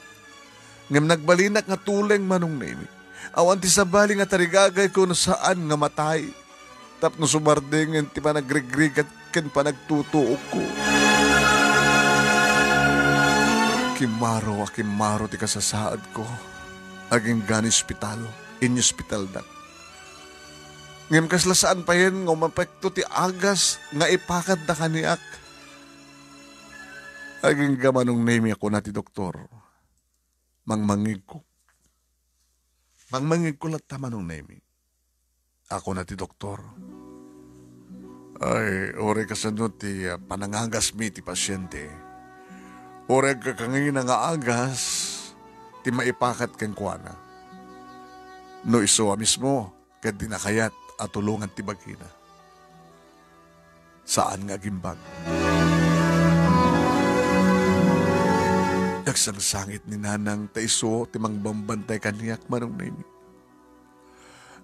[SPEAKER 1] Ngam nagbalinak nga tuleng manong nemi. Awan ti sabali nga tarigagay ko no saan nga matay. Tapno sumarding ti panagregrig at ken panagtutuok ko. Kimaro ti kasasaad ko. Aging gani ospital. In ospital dak. Ngem kasla saan pa yan nga mapekto ti agas nga ipakad na kaniak. Aging gamanong name ako na ti doktor. Mangmangig ko. Mangmangig ko lahat manong name. Ako na ti doktor. Ay, ore kasanod ti panangagas mi ti pasyente. Ore kakangin nga agas ti maipakat ken kuana. No iso mismo ket dinakayat at tulungan ti bagina. Saan nga gimbag? Nagsangsangit ni nanang taiso timang bambantay kaniyak manong nini.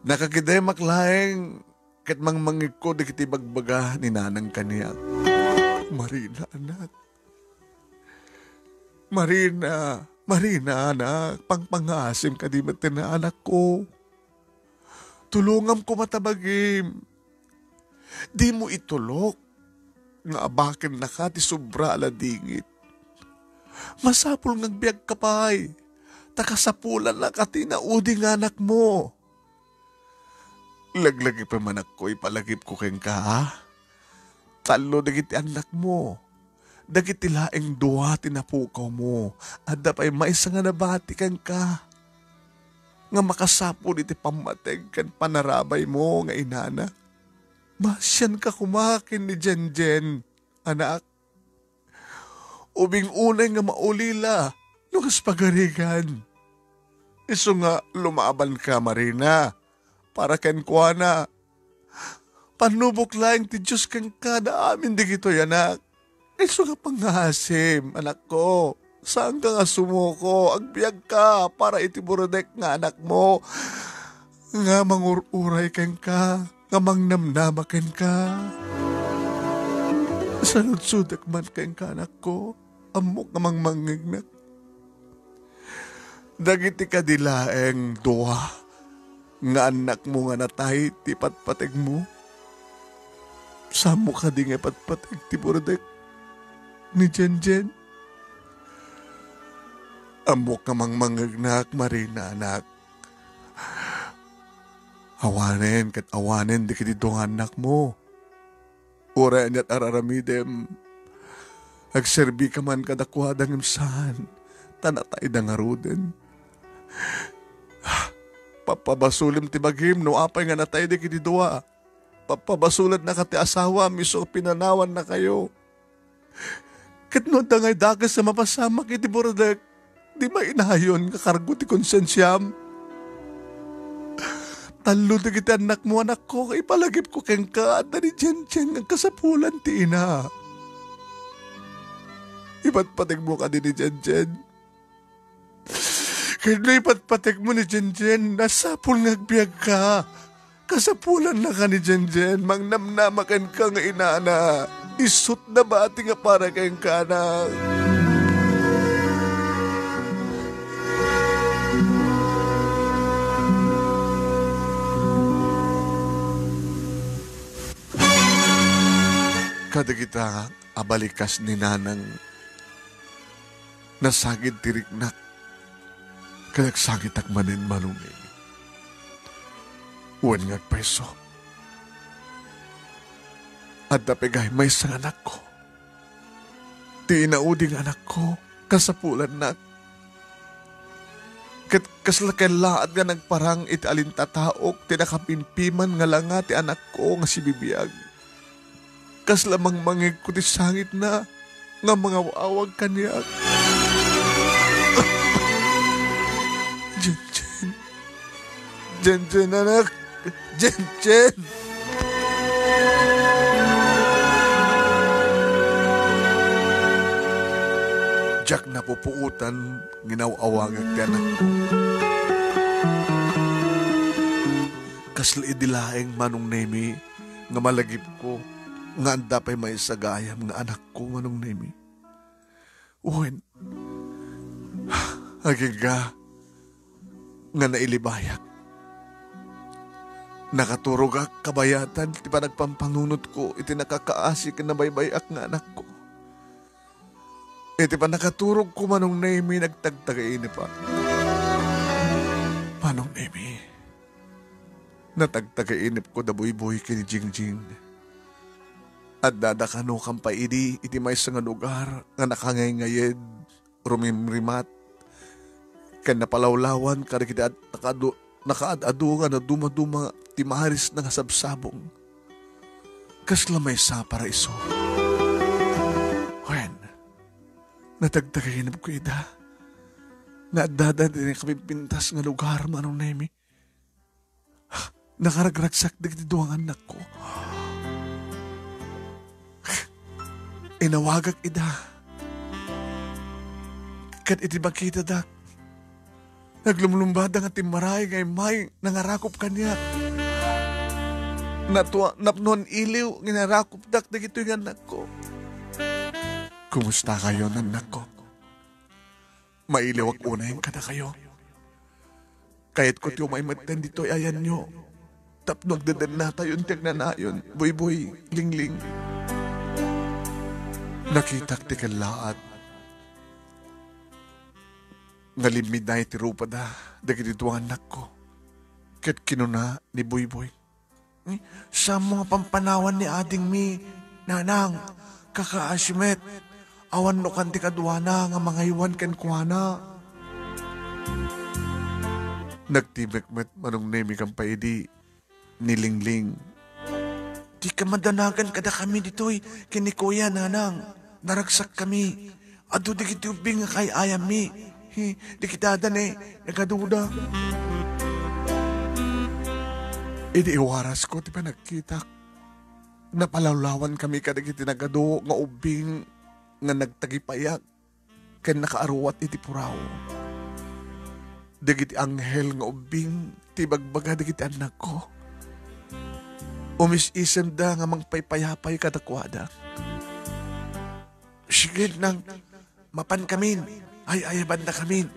[SPEAKER 1] Nakakiday maklaeng ket mangmangig ko di kiti bagbaga ni nanang kaniyak. Marina anak. Marina anak, pangpangasim ka di matin na anak ko. Tulungam ko matabagim. Di mo itulok. Nga abakin na ka ti sobra ala dingit. Masapul ng biyag kapay. Takasapulan na ka tinaudi ng anak mo. Laglagi pa man ako ipalagip ko keng ka ha. Talo dagiti anak mo. Dagiti laeng duwa tinapukaw mo. Adda pa'y maisa nga nabati keng ka. Nga makasapo iti pamateg kan panarabay mo nga inana. Masyan ka kumakin ni Jen, anak. Ubing unay nga maulila, lukas pagarigan. Iso nga lumaban ka, Marina, para ken kuana. Panubok lang ti Diyos kang kada amin di gito'y anak. Iso nga pangasim, anak ko. Saan ka nga sumuko? Agbiag ka para itiburodek nga anak mo. Nga mangururay ken ka. Nga mangnamnama ken ka. Salud-sudak man ken ka anak ko. Amok nga mangmangignak. Dagiti ka dilaeng duwa. Nga anak mo nga natay ti patpateg mo. Samo ka di nga patpateg ti burodek ni Jen. Amok namang mangagnak, Marina, anak. Awanen kat awanen di kitidong anak mo. Ura niya't araramidem. Agserbi ka man kadakwadang imsahan. Tanatay da nga ruden. Papabasulim ti bagim no apay nga natay di kitidwa. Papabasulat na kati asawa miso pinanawan na kayo. Kat no dangay dagas sa mapasamak iti buradek. Di ba inayon kakargo ti konsensyam? Talo na kita anak mo, anak ko, ipalagip ko keng ka at ni Jen ang kasapulan ti ina. Ipatpatig mo ka din ni Jen. Kaya na ipatpatig mo ni Jen, nasapul ngagbiag ka. Kasapulan na ka ni Jen, mangnamnamakan ka nga inana. Isut na ba ati nga para keng ka, anak? Kada kita abalikas ni nanang nasagid tiriknak. Kanagsagit akmanin Manong Nemi. Uwan ngag peso. At napigay may isang anak ko. Di inauding anak ko, kasapulan na. Kaslakay laat nga nagparang iti alintataok, tinakapimpiman nga lang nga ti anak ko nga si Bibiyag. Kaslamang mangig ko ti sangit na, nga mga waawag kaniyak. Jen, anak. Jen. Jack na pupuutan, ginaw-awag at tiyanak ko. Kasla idilaeng Manong Nemi, nga malagip ko, nga anda pa'y may sagayam nga anak ko Manong Nemi. Uwin, hagiga, nga nailibayak. Nakaturog ak kabayatan, di pa nagpampanunot ko, iti nakakaasik na baybayak nga anak ko. Iti pa nakaturog ko Manong Nemi, nagtagtagay ni pa. Manong Nemi, natagtagainip ko da buy-buy kini Jingjing. At dadakano kang paidi, iti may nga lugar, nga nakangay-ngayed, rumimrimat, kan napalawlawan, karikita at nakaadado nga na duma-duma, timaharis na nga sabsabong. Kasla may sa para iso. Natagtagainap ko ida. Naadada din kami pintas nga lugar Manong Nemi. Nakaragragsak digiti duwang anak ko. Inawagak ida. Kat iti makita dak. Naglumlumbada nga timaray ngay may nangarakop kanya. Napnon iliw nginarakop dak digito yung anak ko. Kumusta kayo, nanak ko? Mailiwag unahin ka na kayo. Kahit ko tiyo may matan dito, ayan nyo. Tapno agdadan na tayo, tiyag na nayon. Buy-buy, ling-ling. Nakitak ti kalaat. Ngalimid na iti rupa da, dagiti anak ko. Kahit kinuna ni Buy-buy. Sa mga pampanawan ni ading mi, nanang, kakaasimet, awan no kanti kadwana nga mga iwan ken kuana. Nagtibek met Manong Nemi kang paidi, nilingling. Di ka madanagan kada kami ditoy, kini kuya nanang, naragsak kami. Ado di kitubing nga kay ayam mi. Di kita dane, nagaduda. Idi iwaras ko, di pa nagkita. Napalawlawan kami kada kiti nagado nga ubing, nga nagtagipayak ken nakaaruwat iti puraw. Dagiti anghel nga ubing tibagbaga dagiti anak ko. Umis-isem da nga mangpaypayapay katakwada. Sige nang mapan kamin, ay banda kamin.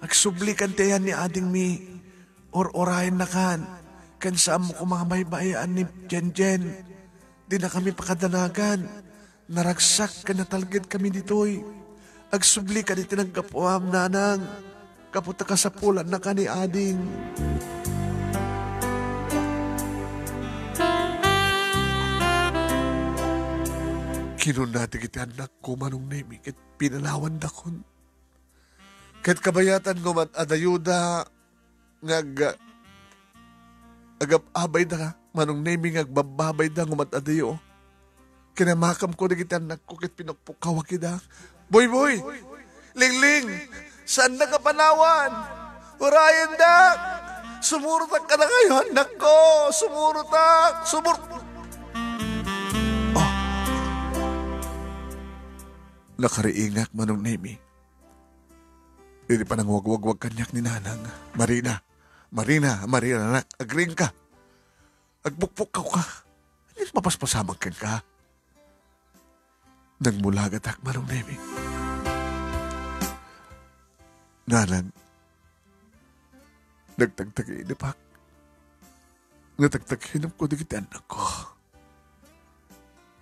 [SPEAKER 1] Agsubli kan tayan ni ading mi, or-orahin na kan saan mo kumamaybayaan ni Jen. Di na kami pakadanagan. Naragsak ka na talgid kami ditoy. Agsubli ka di tinagkapuam, nanang. Kaputa ka sa pulan na ka ni ading. Kinunati kita anak ko Manong Nemi, ket pinalawan da kon. Ket kabayatan ko mat adayuda agababay da ka, Manong Nemi agbababay da ngumat adayo. Kinamakam ko na kita anak ko ket pinagpukawa kita. Boy, ling, saan na kapanawan? Urayan da! Sumurutak ka na kayo, anak ko! Sumurutak! Oh! Nakariingak Manong Nemi. Hindi pa nang wag-wag kanyak ni nanang. Marina, anak, agring ka. Agbukpukaw ka. Hindi mapaspasamag ka. Nagmulagat ak Manong Nemi. Nanan, nagtagtag-inip ak. Natagtag-inip ko digit anak ko.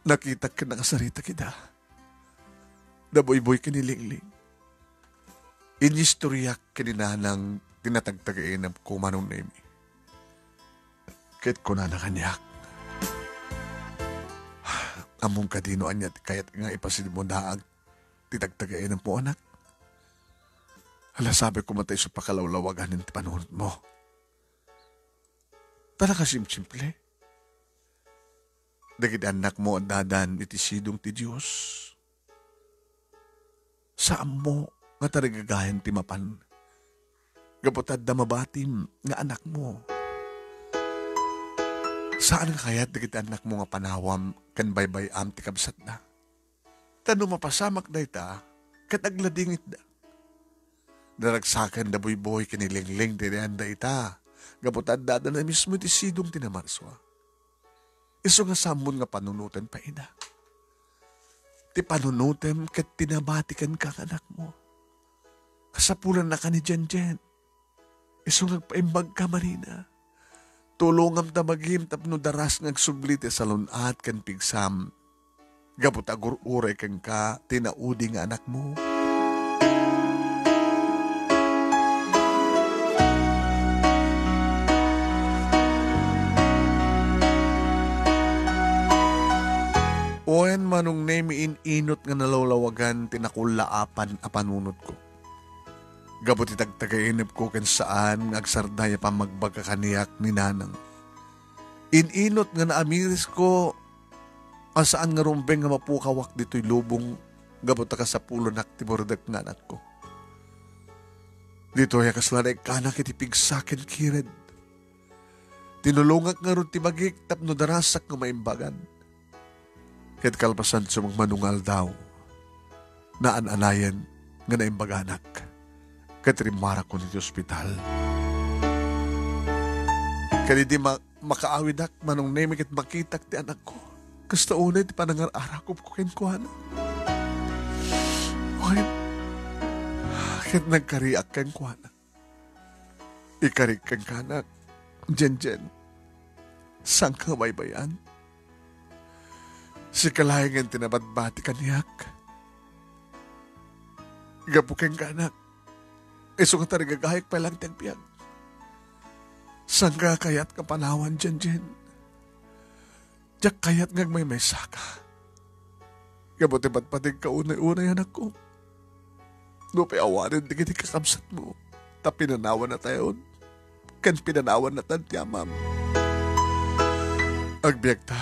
[SPEAKER 1] Nakita ka nakasarita kita. Daboy-boy kinilingling. Inistoryak kininanang tinatagtagain ng kumanong nemi. Kahit ko na nakanyak. Among kadinoan niya kaya't nga ipasid mo daag titagtagain ng po anak. Hala sabi ko matay sa pakalawlawagan ng panunod mo. Tara ka simple. Dagid anak mo ang dadan iti sidong ti Diyos. Saan mo nga tarigagayan ti mapan? Gapotad da mabatim nga anak mo. Saan nga kayat dagid anak mo nga panawam kan baybay am ti kabsat na? Tano mapasamak da ita, kat agladingit da. Daragsakan da boy-boy kinilingling dirian da ita. Gapotad da na mismo ti sidong tinamarswa. Iso nga samon nga panunutan pa ina. Ti panunutan kat tinabatikan ka anak mo. Kasapulan na ka ni Jen. Iso nga paimbag ka marina. Tulongam tamagim tapno daras ngagsubli ti salunat kan pigsam. Gapot agur-uray kang ka tinaudi nga anak mo. Oen manong nemi inot nga nalawlawagan tinakulaapan a panunod ko. Gabot itagtagainip ko kan saan agsardaya pa magbagakaniyak ni nanang. Ininot nga naamiris ko asaan nga rumbeng nga mapukawak dito'y lubong gabot ka sa pulo nak tibordak nga anak ko. Dito ay kaslanay kanak itipig sakin kired. Tinulungak nga ron tibagik tapno darasak nga maimbagan. Kahit kalpasan sa mga manungal daw na ananayan nga naimbaganak. Katrimara ko nito ospital. Kani di makaawidak manong nemik at makitak ti anak ko. Kasta unay ti panangar-arakop ko kinkuhan. Okay. Kahit nagkariak kinkuhan. Ikarik kang kanak. Jen. Sang ka baybayan? Si kalahingan tinabadbati kaniyak. Gapu kang kanak. Iso nga tarigagahik pa lang tiyagpiyag. Sangga kayat kapanawan Jen. Diyak kayat ngag may saka. Gabuti ba't patig kaunay-unay anak ko. Lupi awanin di kiti kakabsat mo. Ta pinanawan na tayo. Kan pinanawan na tantiyamam. Agbiyak ta.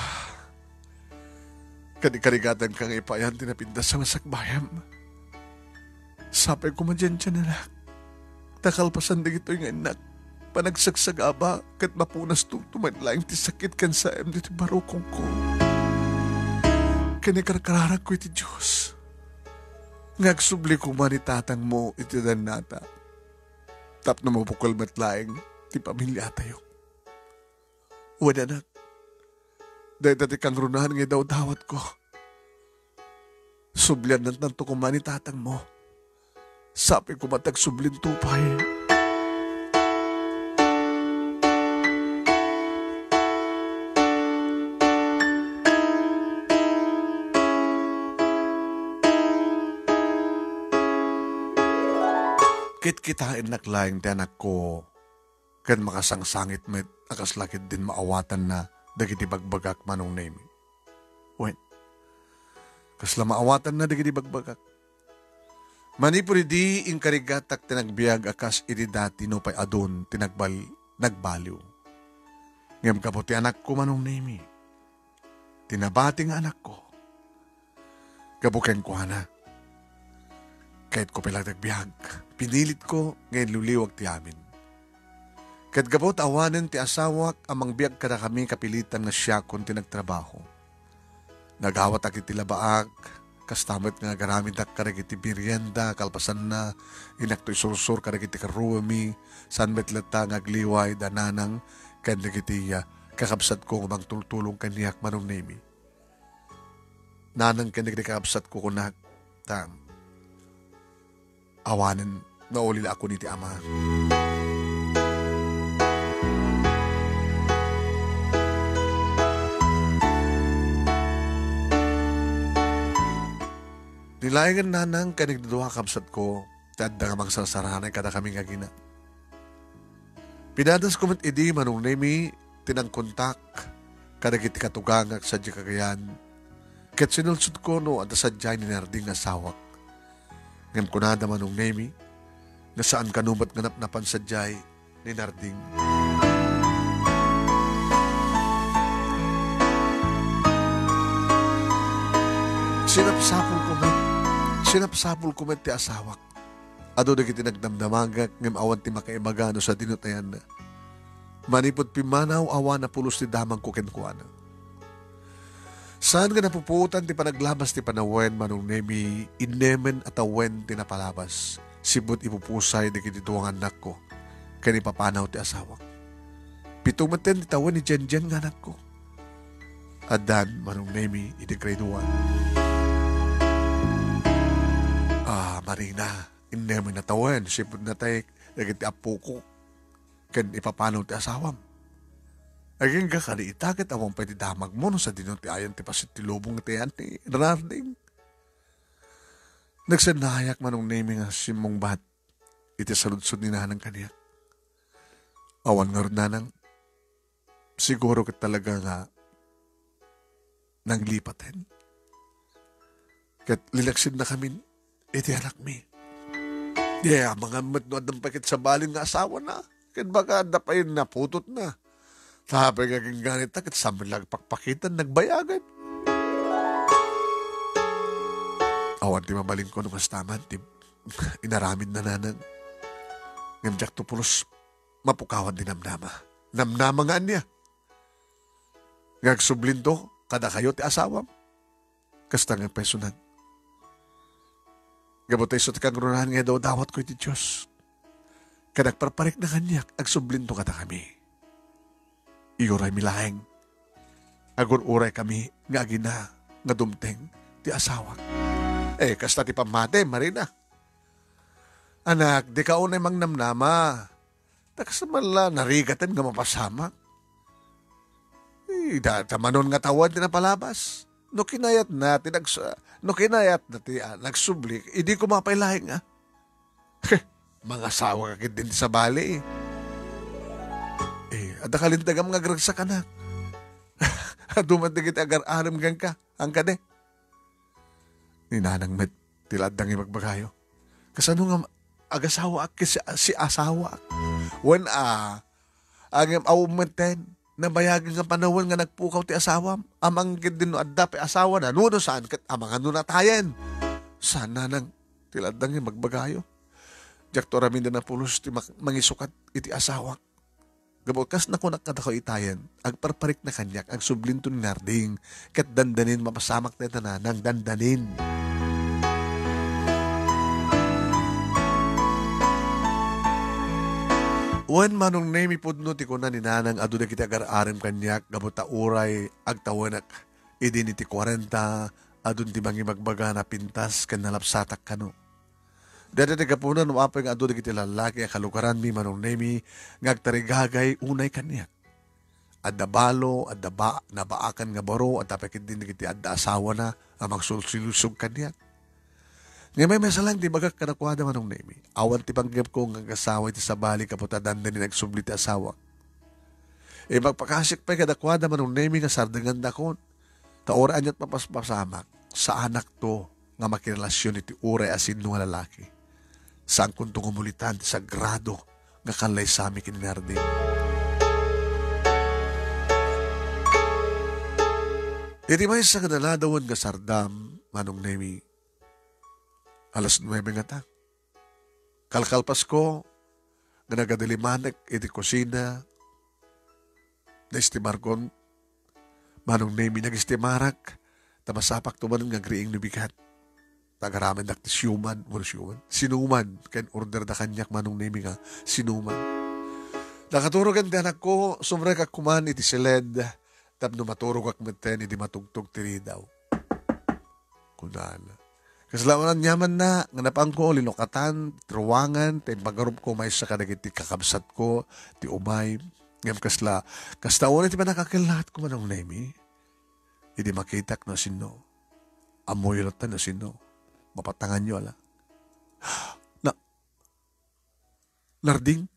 [SPEAKER 1] Kanikarigatan kang ipayan tinapindas sa masakbayam. Sapay ko madyan na lang. Takalpasan di ito yung anak. Panagsagsagaba kat mapunas tumanlaing ti sakit kan sa em dito barukong ko. Kanikarkararag ko iti Diyos. Ngagsubli ko man itatang mo iti dan nata. Tap na mapukal matlaing ti pamilya tayo. Wala anak. Dahil dati kang runahan nga daw dawat ko. Sublian ng tanto ko man itatang mo. Sabi ko matag sublin tupay. Kit-kitain naklaing ti anak ko. Kan makasangsangit met akas lakit din maawatan na dagiti bagbagak manong name. Wait. Kasla maawatan na dagiti bagbagak. Manipuri di inkarigatak tinagbiag akas iti dati no pay adon nagbaliw. Ngem kaputi anak ko manong nemi. Tinabati nga anak ko. Gabuken ko na. Kahit ko pilang nagbiag, pinilit ko ngayon luliwag ti amin. Kahit gabot awanen ti asawak amang biag kada kami kapilitan na siya kung tinagtrabaho. Nagawat ak iti labaag, kastamit nga garamid ak karagiti merienda, kalpasan na, inakto'y sursur karagiti karuami, sanmet lata ngagliway, dananang, kanagiti kakabsat ko kumang tultulong kaniyak manong nemi. Nanang kanagiti kakabsat ko kunak, awanan na ulila ako niti ama. Nilayangan nanang kanigduha kabsat ko, tadda nga magsarsaranay kada kami nga gina. Pinadas ko mat idi manong nemi tinangkontak, kadagiti katugangak sa di kagayan. Ket sinulsud ko no at sadyay ni Narding nga sawak. Ngam kunada manong nemi, nga saan kanumat ganap napan sadyay ni Narding. Sinapsapul ko man ti asawak. Ado na kiti nagdamdamagak ngam awan ti makaibagano sa dinutayan na. Manipot pimanaw awan na pulos ti damang ko kenkuana. Saan nga napuputan ti panaglabas ti panawen manong nemi inemen at awen ti napalabas. Sibut ipupusay di kiti tuwang anak ko. Kani papanaw ti asawak. Pitumaten ti tawen ni Jen nga anak ko. Adan manong nemi iti grade 1. Marina, inemen na tawen. Sibut na tayo nagiti apo ko. Kan ipapanaw ti asawam. Aging ka kani itakit awang pwede damag mo no sa dinong ti ayan ti pasit ti lubong ti ayan ti Narding. Nagsanayak manong nemi nga simong bat. Iti saludsod ni nanang kaniya. Awan nga rin nanang. Siguro ka talaga nga nanglipatin. Kat lilaksid na kami iti anak mi. Mga matnoad ng pakit sa balin nga asawa na. Kat baka dapayin na putot na. Tapos kaging ganit na kat samilag pakpakitan nagbayagan. Awan ti mabaling ko namas taman. Inaramid na nanang. Ngamjak to pulos mapukawan din namnama. Namnama nga niya. Ngagsublin to kada kayo ti asawam. Kasta nga pesunan. Gabotay sa takangrunahan nga daw dawat ko iti Diyos. Kanagparparik na kanyak, agsublinto kata kami. Iuray milaheng. Agur-uray kami, nga agina, nga dumteng, ti asawa. Kasta ti pamate, Marina. Anak, di ka unay mangnamnama. Takasamala, narigatan nga mapasama. Tamanon nga tawad ti napalabas. No kinayat na nagsubli, hindi ko mapailahing mga asawa kakit din sa bali ada kalintagam nga gragsa ka na. Dumating iti agar-aram gang ka, ang kade. Ninanang met, tiladang imagbagayo. Kasano nga agasawa ak si asawa. When agam awumenten, nabayagan nga panahon nga nagpukaw ti asawam. Amang din no adda pe asawa na. Nuno saan kat amang ano natayan. Sana nang tiladang yung magbagayo. Jak to ramin na pulos ti mangisukat iti asawa. Gabokas na kunak kada ko itayan. Agparparik na kanyak. Agsublinton ngarding. Kat dandanin mapasamak na tananang dandanin. Wan manong nemi pudno ti kuna ni nanang adu na kita agar-arim kanyak gabuta uray agtawanak idin iti 40 adun ti bangi magbaga na pintas kan nalapsatak kano. Dada ti kapunan wapay nga adu na kita lalaki kalukaran mi manong nemi ngagtarigagay unay kanyak. Adda balo, adda nabaakan nga baro at tapakit din kita adda asawa na amang sulsilusog kanyak. Nga may masalang di bagak kanakwada manong nemi. Awan ti panggap ko nga kasawa iti sabali kaputadan na ni nagsubli ti asawa. Magpakasik pa kadakwada manong nemi nga sardangan dakon. Taoraan niya't mapaspasamak sa anak to nga makirelasyon iti uray asin nga lalaki. Saan kung tungumulitan sa grado nga kalay sami kininardin. Iti may sa kanaladawan nga sardam manong nemi. Alas 9 nga ta. Kalkalpas ko, nga nagadilimanek iti kusina, na istimargon, manong nemi nag-istimarak, tamasapak tuman nga griing nubigat. Tagaramen dak ti sinuman, kan order da kanyak manong nemi nga, sinuman. Nakaturo kan ti anak ko, sumre kak kuman iti siled, tapno maturog kak meten, iti matugtog tiri daw. Kunala. Kaslawanan nyaman na, nga napang ko, linokatan, truwangan, tay magarup ko may sa kadagiti kakabsat ko, ti umay, ngam kasla, kastaon iti manakakilat ko manong nemi, hindi makitak na sino, amoy ratan na sino, mapatangan nyo ala. Na, Narding?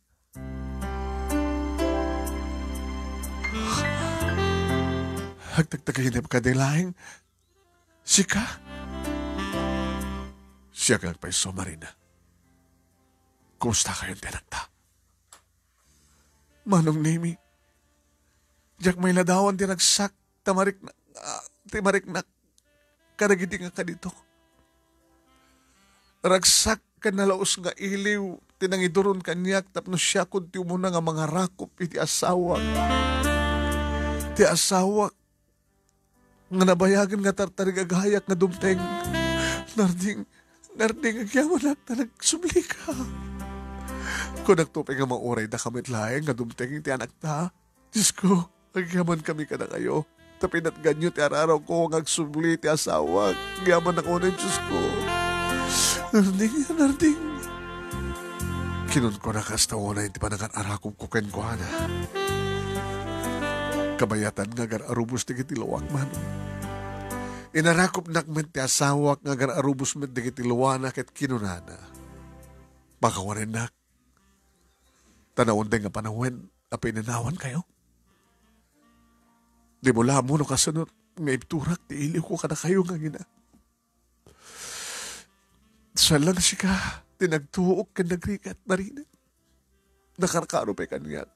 [SPEAKER 1] Hagtagtagayin na kadilahing. Sika? Siya kang paiso, Marina. Kumusta kayong tinagta? Manong Nemi, jak may ladawan tinagsak, timarik na, karagiti nga ka dito. Ragsak ka nalaos nga iliw, tinangiduron kanyak, tapno siya kunti mo na nga mga rakop, iti asawak. Ti asawak, nga nabayagan nga tartarigagayak nga dumteng. Narding, agyaman na nagsubli ka. Kung nagtupay nga mauray na kamit laeng nga dumteng ti anak ta, Diyos ko, agyaman kami ka na kayo. Tapinat ganyo ti araraw ko ang agsubli ti asawag. Agyaman ako na Diyos ko. Narding. Kinun ko na kastawa na hindi pa nangan-arakog ko ken ko na. Kabayatan nga gar-arubos ti kitilawak man. Inarakop nakmen ti asawak nga gar-arubos men ti kitilawanak at kinunana. Makawarin nak. Tanawon din nga panahon na pinanawan kayo. Di mo lamo no kasunod nga ipturak ti iliw ko kada kayo nga gina. Sa lang si ka, tinagtuok ka nagrikat Marina. Nakarkaro pa kanyan.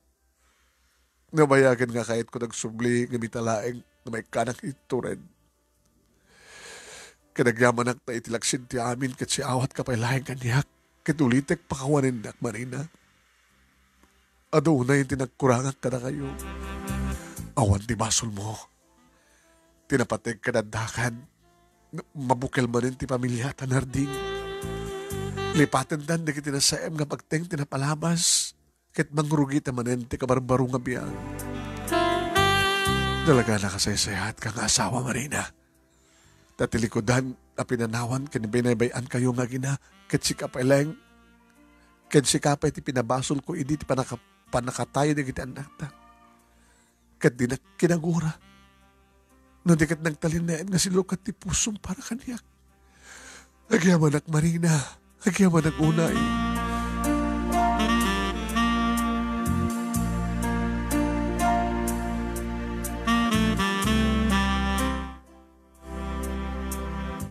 [SPEAKER 1] Nabayagan nga kahit ko nagsubli nga mitalaeng na may kanang ito rin. Kanagyamanak na itilaksin ti amin kat si awat ka pa ilahing kanyak. Katulitek pakawanin nak Marina. Ado na yung tinagkurangan ka na kayo. Awan ti basol mo. Tinapatig ka na dakan. Mabukil mo rin ti pamilya tanarding. Lipatan dan di kitinasaem nga pagteng tinapalabas. Kit mangrugi tamanen ti kabarbaro nga biyang. Dalaga nakasaysayahat kang asawa Marina. Tatilikodan na pinanawan kanibinabayan kayo nga gina. Kit si kapeleng. Kit si kapay ti pinabasol ko idi ti panakatayo na kita anak ta. Kat di na kinagura. No di kat nagtalinaan nga silukat ti pusong para kanyak. Agyaman ak Marina. Agyaman ak unay.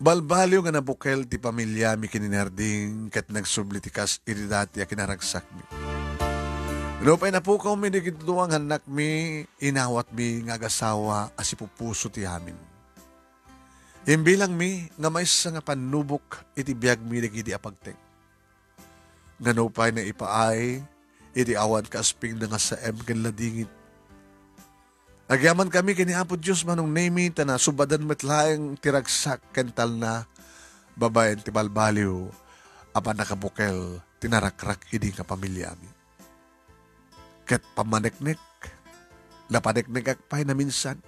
[SPEAKER 1] Balbalyo nga nabukel ti pamilya mi kininerding kat nagsubli ti kas iridati a kinaragsak mi. Lupay na po ko mi digituang anak mi, inawat mi nga agasawa asipupuso ti amin. Imbilang mi nga may nga panubok iti biyag mi nagidi apagteng. Nga nupay na ipaay, iti awan kasping na nga sa ken ladingit. Agyaman kami kini Apo Diyos manong name na subadan metlaeng tiragsak kental na babaen ti balbaliw apan nakabukel tinarakrak idi nga pamilya mi. Ket pamaneknek napaneknek akpay na minsan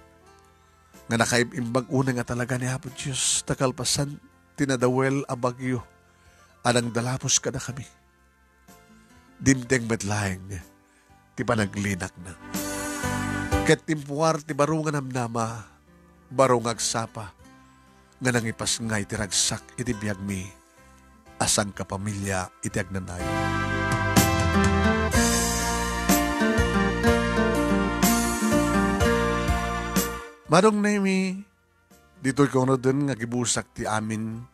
[SPEAKER 1] nga nakaimbag una nga talaga ni Apo Diyos takalpasan tinadawel a bagyo anang dalapos ka na kami. Dimteng metlaeng ti panaglinak na. Ket timpuar ti barungan amnama, barong agsapa, nga nangipas nga itiragsak iti biyag mi, asang kapamilya iti agnanay. Manong Nemi, dito'y kung ano dun nga gibusak ti amin.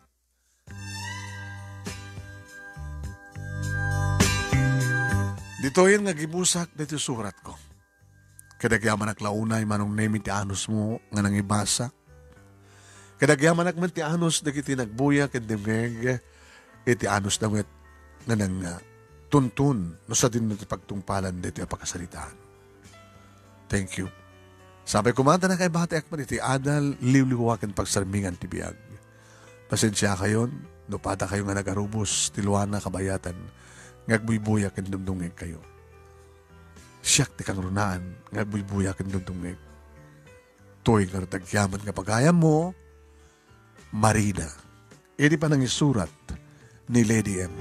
[SPEAKER 1] Dito'y nga gibusak dito surat ko. Kadagyaman ak launay manong Nemi ti anos mo nga nangibasa. Kadagyaman ak man ti anos dagiti nagbuya kendemeg iti anos damit nga nang tuntun no sa din ti pagtungpalan dito yung pagkasalitaan. Thank you. Sabi ko mata na kay bati ak man iti adal liwliwakan pagsarmingan ti biyag. Pasensya kayon no pata kayo nga nagarubos tiluana kabayatan ngagbuybuya kendumdungeg kayo. Siyak ti kang runaan, nga buybuya ken dungdungeg. Toy nga tagyaman nga pagayam mo, Marina. Edi pa nang isurat ni Lady M.